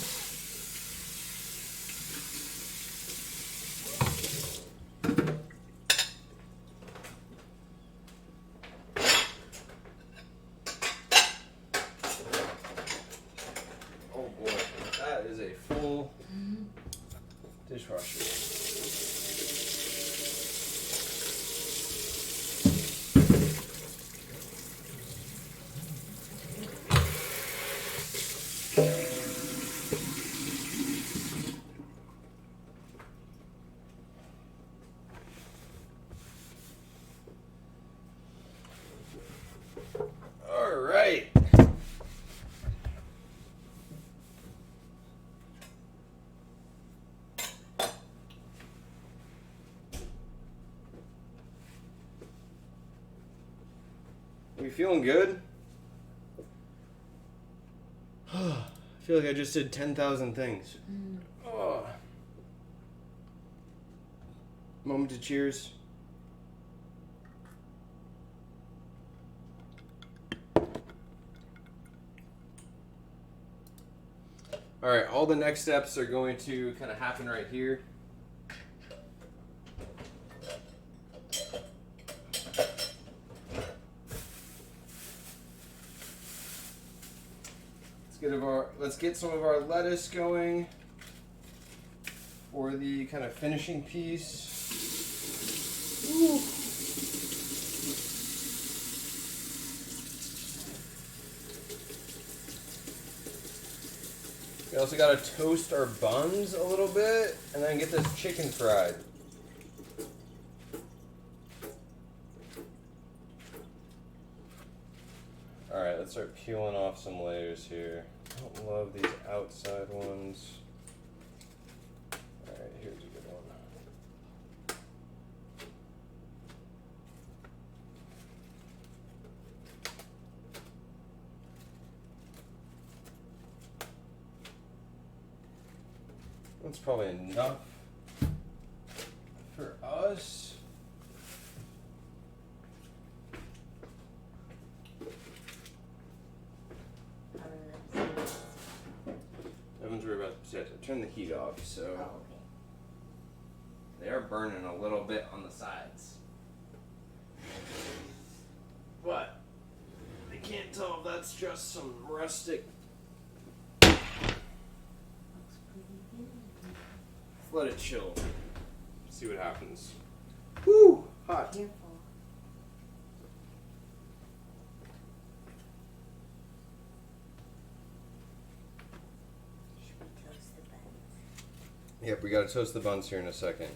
Dishwasher. All right. We feeling good? I feel like I just did 10,000 things. Oh. Moment to cheers. Alright, all the next steps are going to kind of happen right here. Let's get some of our lettuce going for the kind of finishing piece. Ooh. We also got to toast our buns a little bit and then get this chicken fried. Alright, let's start peeling off some layers here. I don't love these outside ones. Alright, here's a good one. That's probably enough for us. Evan's worried about the potatoes. Turn the heat off, so Oh, okay. they are burning a little bit on the sides. But I can't tell if that's just some rustic. Looks pretty good. Let it chill. See what happens. Woo! Hot. Careful. Should we toast the buns? Yep, we gotta toast the buns here in a second.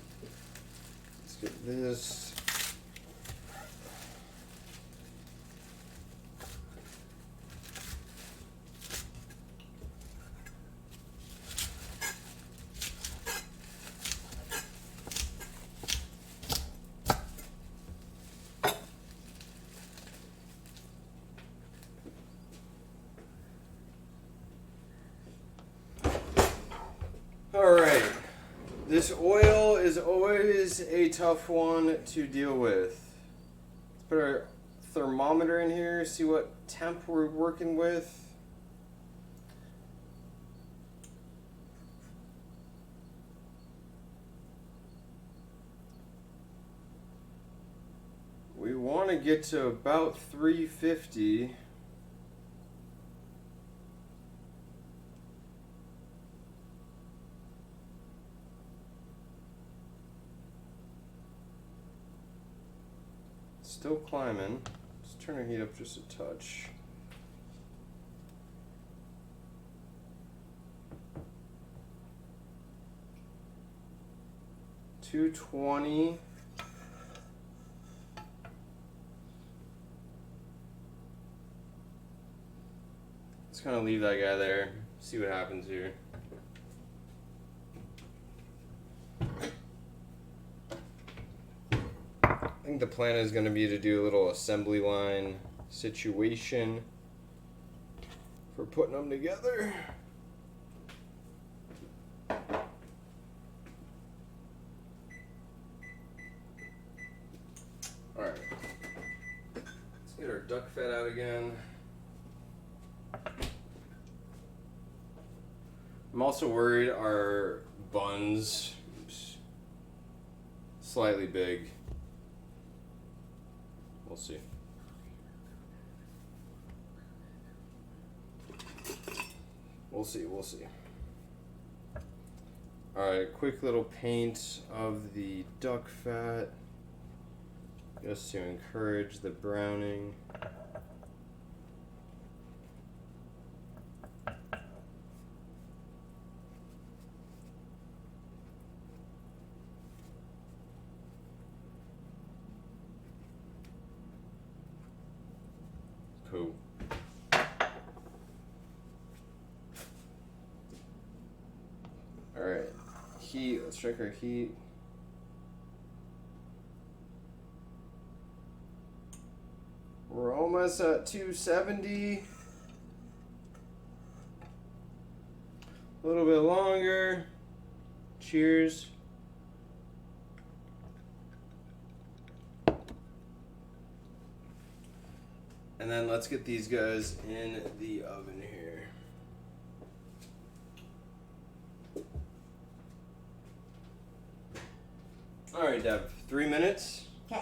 Let's get this. Alright, this oil is always a tough one to deal with. Let's put our thermometer in here, see what temp we're working with. We want to get to about 350. Still climbing. Let's turn our heat up just a touch. $220. Let's kind of leave that guy there. See what happens here. I think the plan is going to be to do a little assembly line situation for putting them together. Alright, let's get our duck fat out again. I'm also worried our buns, oops, slightly big. We'll see. We'll see. Alright, quick little paint of the duck fat, just to encourage the browning. Cool. Alright, heat, let's check our heat. We're almost at 270. A little bit longer. Cheers. And then let's get these guys in the oven here. All right, Deb, 3 minutes. Okay.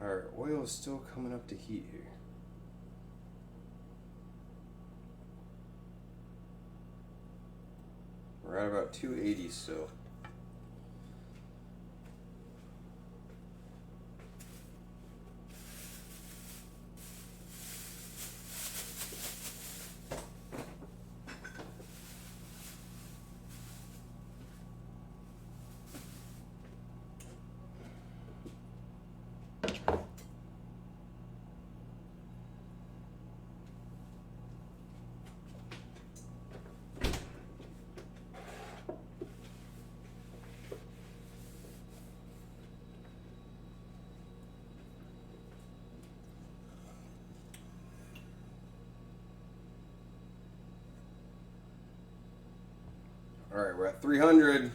Our oil is still coming up to heat here. We're at about 280 still. All right, we're at 300.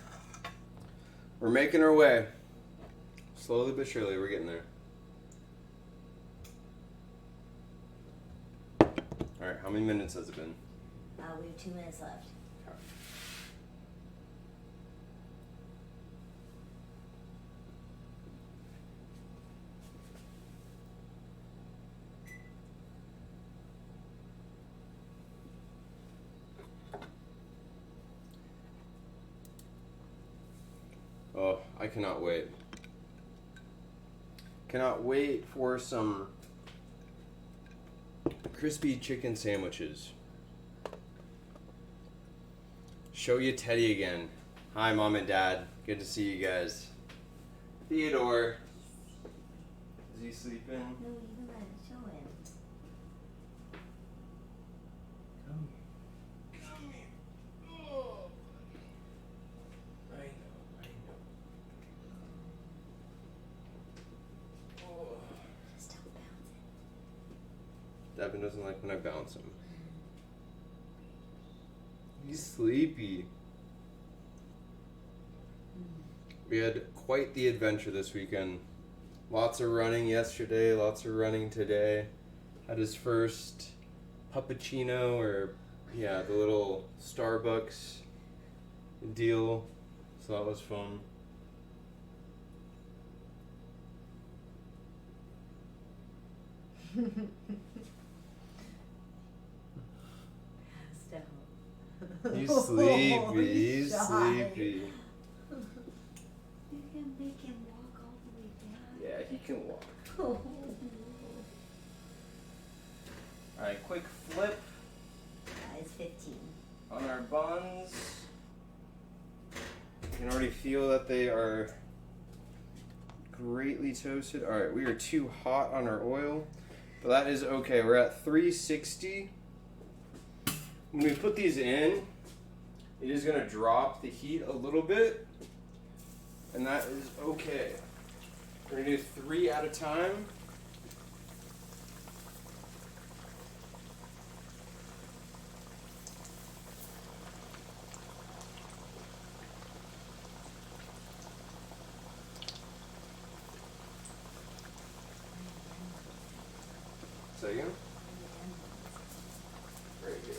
We're making our way. Slowly but surely, we're getting there. All right, how many minutes has it been? We have 2 minutes left. Okay. Oh, I cannot wait. Cannot wait for some crispy chicken sandwiches. Show you Teddy again. Hi, Mom and Dad. Good to see you guys. Theodore. Is he sleeping? No, you can let it show him. Come here. Come here. Oh. I know. Oh. Stop bouncing. Devin doesn't like when I bounce him. He's sleepy. We had quite the adventure this weekend. Lots of running yesterday, lots of running today. Had his first puppuccino, or yeah, the little Starbucks deal. So that was fun. He's sleepy. He's Shy. sleepy. You can make him walk all the way down. Yeah, he can walk. Oh. Alright, quick flip It's 15. on our buns. You can already feel that they are greatly toasted. Alright, we are too hot on our oil, but that is okay. We're at 360. When we put these in, it is going to drop the heat a little bit, and that is okay. We're going to do 3 at a time. Say again? Right here.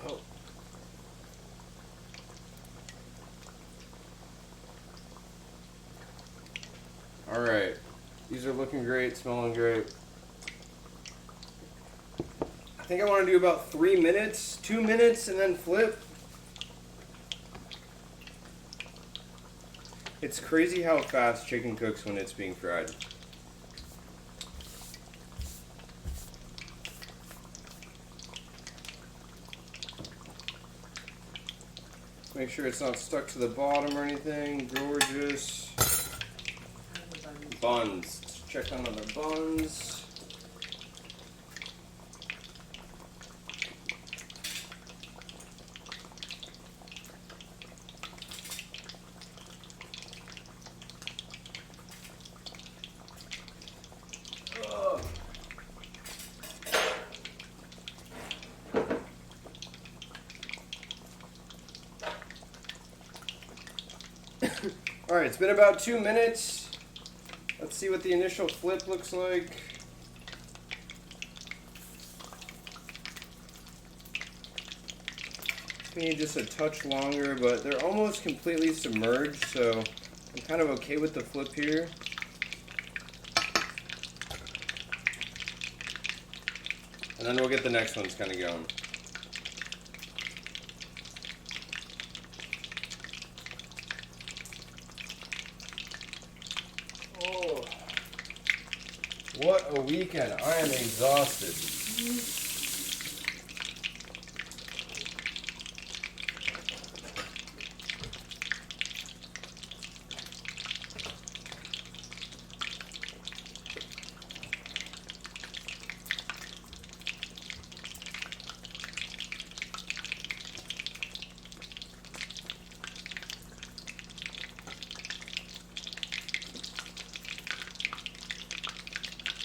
Oh. All right. These are looking great, smelling great. I think I want to do about 3 minutes, 2 minutes, and then flip. It's crazy how fast chicken cooks when it's being fried. Make sure it's not stuck to the bottom or anything. Gorgeous. Buns. Let's check on the buns. Alright, it's been about 2 minutes. Let's see what the initial flip looks like. Maybe just a touch longer, but they're almost completely submerged, so I'm kind of okay with the flip here. And then we'll get the next ones kind of going. Oh, what a weekend. I am exhausted.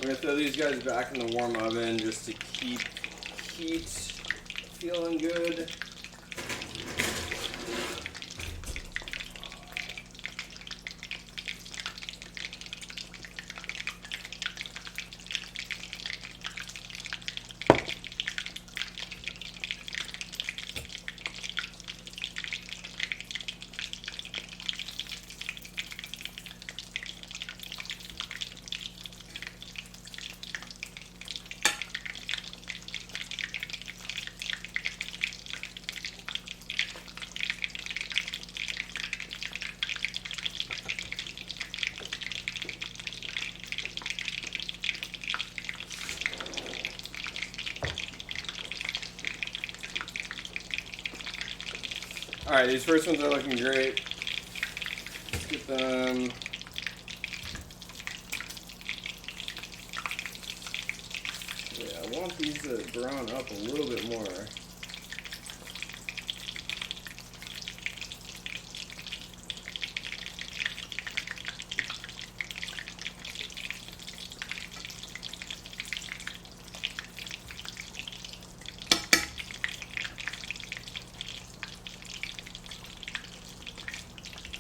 We're going to throw these guys back in the warm oven just to keep heat feeling good. Alright, these first ones are looking great. Let's get them. Yeah, I want these to brown up a little bit more.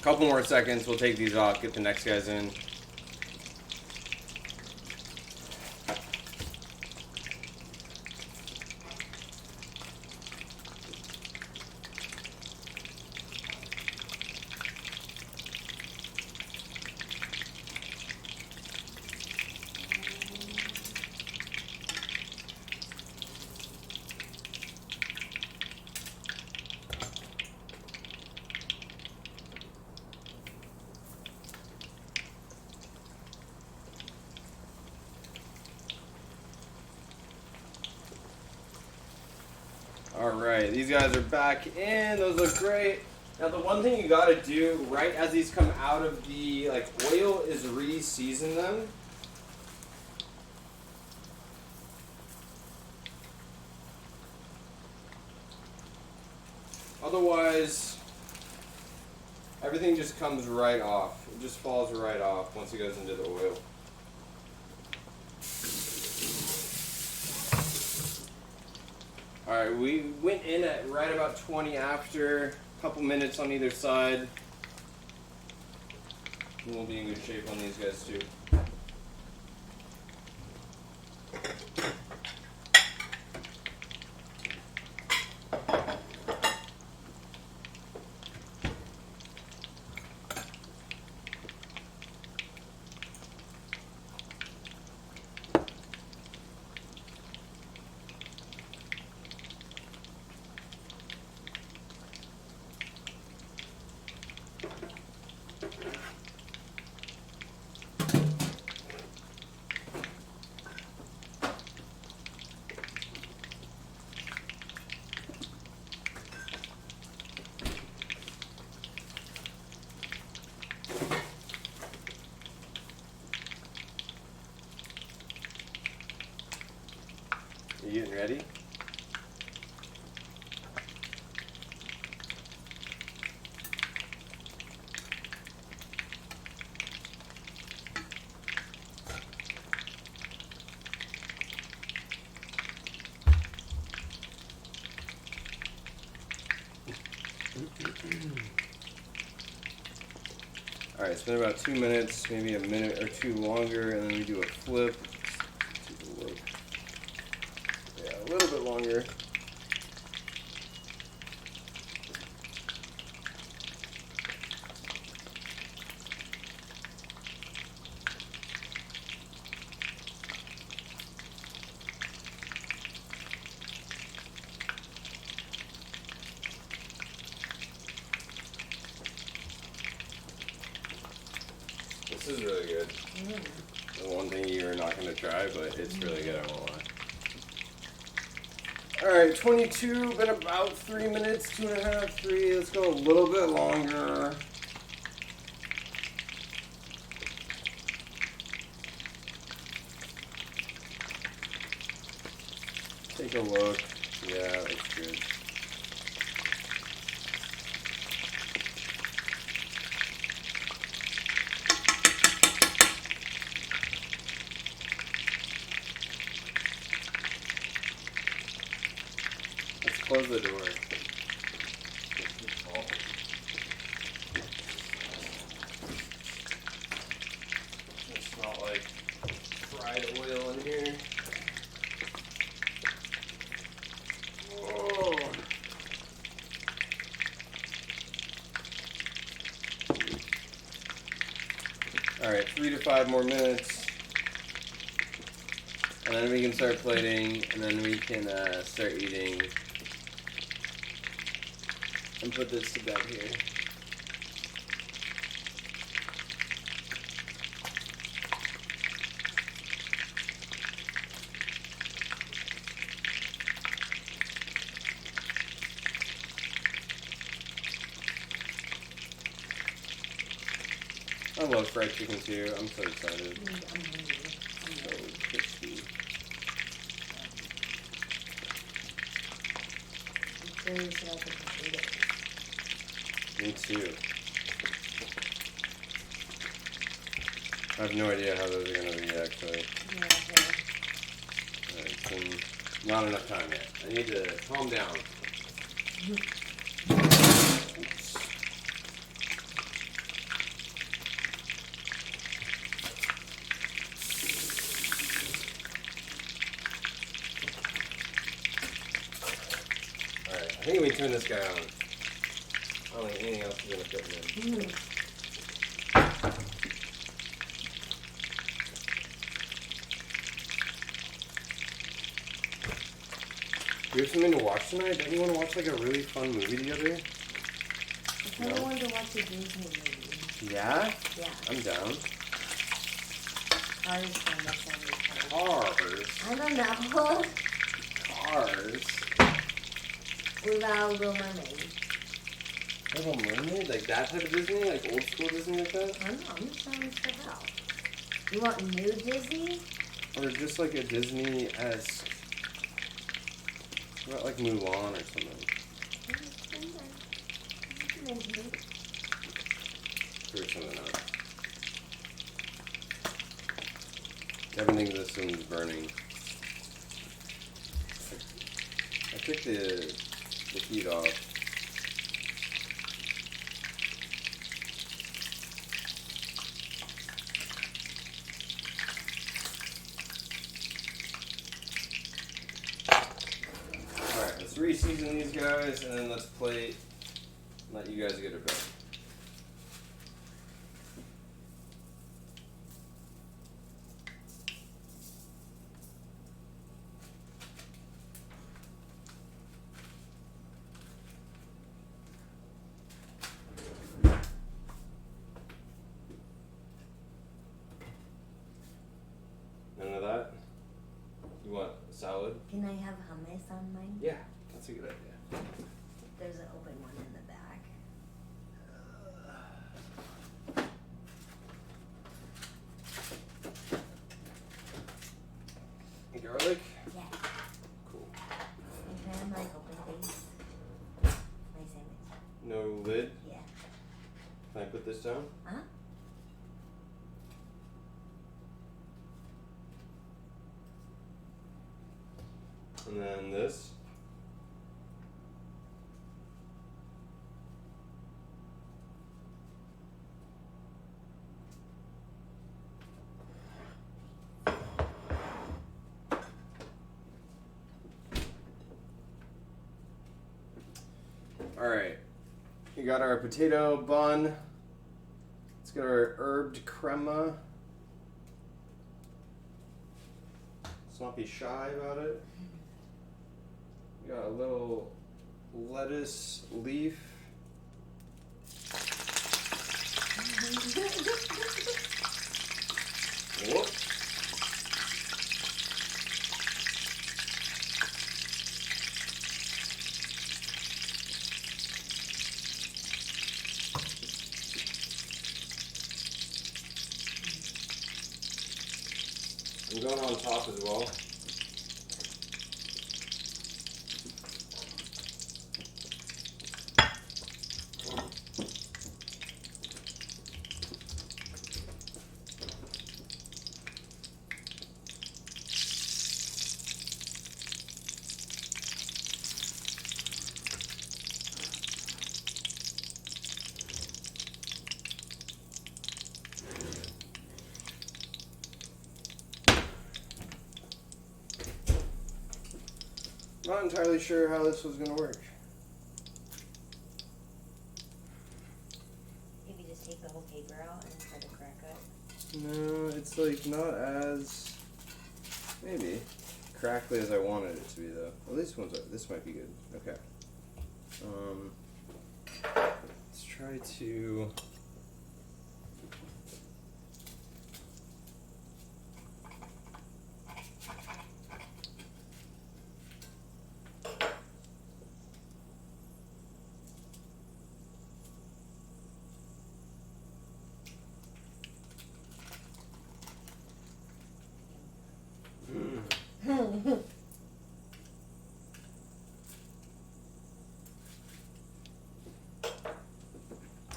Couple more seconds, we'll take these off, get the next guys in. Alright, these guys are back in. Those look great. Now the one thing you gotta do right as these come out of the oil is re-season them. Otherwise, everything just comes right off. It just falls right off once it goes into the oil. Alright, we went in at right about 20 after, a couple minutes on either side. And we'll be in good shape on these guys too. You getting ready? Alright, it's been about 2 minutes, maybe a minute or two longer, and then we do a flip. Take a look. Yeah, a little bit longer. This is really good. The one thing you're not going to try, but it's really good, I won't lie. Alright, 22, been about 3 minutes, 2.5, 3. Let's go a little bit longer. Take a look. Yeah, that looks good. Let's close the door. It's not like fried oil in here. Oh. Alright, 3 to 5 more minutes. And then we can start plating, and then we can start eating. And put this to bed here. I love fried chicken too. I'm so excited. So crispy. Me too. I have no idea how those are going to be actually. It's been not enough time yet. I need to calm down. Oops. Alright, I think we turn this guy on. I don't think anything else is going to fit in. Do you have something to watch tonight? Don't you want to watch like a really fun movie together? I kind of wanted to watch a Disney movie. Yeah? Yeah. I'm down. Cars from the Sammy. Cars? I don't know. Cars? What about Little Mermaid? Little Mermaid? Like that type of Disney? Like old school Disney like that? I don't know, I'm just trying to stuff out. You want new Disney? Or just like a Disney-esque. What about like Mulan or something? Or something else. Kevin thinks this one's burning. I took the heat off. Alright, let's re-season these guys and then let's plate and let you guys get a bit. None of that? You want salad? Can I have hummus on mine? Yeah, that's a good idea. There's an open one in the back. Garlic? Yeah. Cool. And can I like open these? My sandwich. No lid? Yeah. Can I put this down? Huh? And then this? Alright, we got our potato bun. Let's get our herbed crema. Let's not be shy about it. We got a little lettuce leaf. Whoop. I'm going on top as well. Not entirely sure how this was going to work. Maybe just take the whole paper out and try to crack it. No, it's like not as maybe crackly as I wanted it to be though. Well, this might be good. Okay. Let's try to.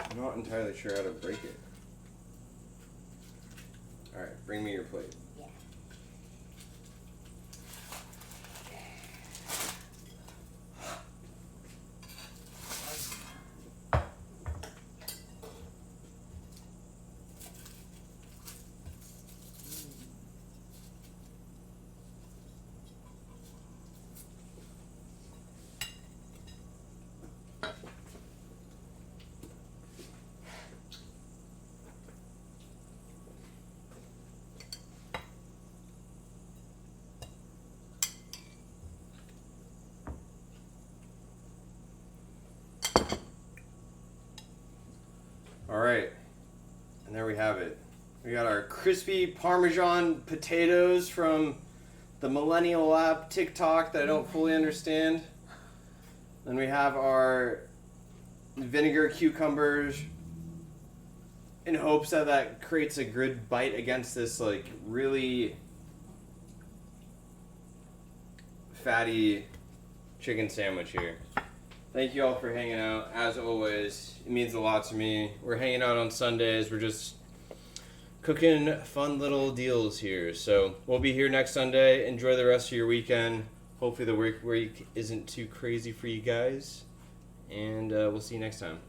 I'm not entirely sure how to break it. Alright, bring me your plate. Yeah. Alright, and there we have it. We got our crispy Parmesan potatoes from the Millennial app TikTok that I don't fully understand. Then we have our vinegar cucumbers, in hopes that that creates a good bite against this like really fatty chicken sandwich here. Thank you all for hanging out. As always, it means a lot to me. We're hanging out on Sundays. We're just cooking fun little deals here. So we'll be here next Sunday. Enjoy the rest of your weekend. Hopefully the work week isn't too crazy for you guys. And we'll see you next time.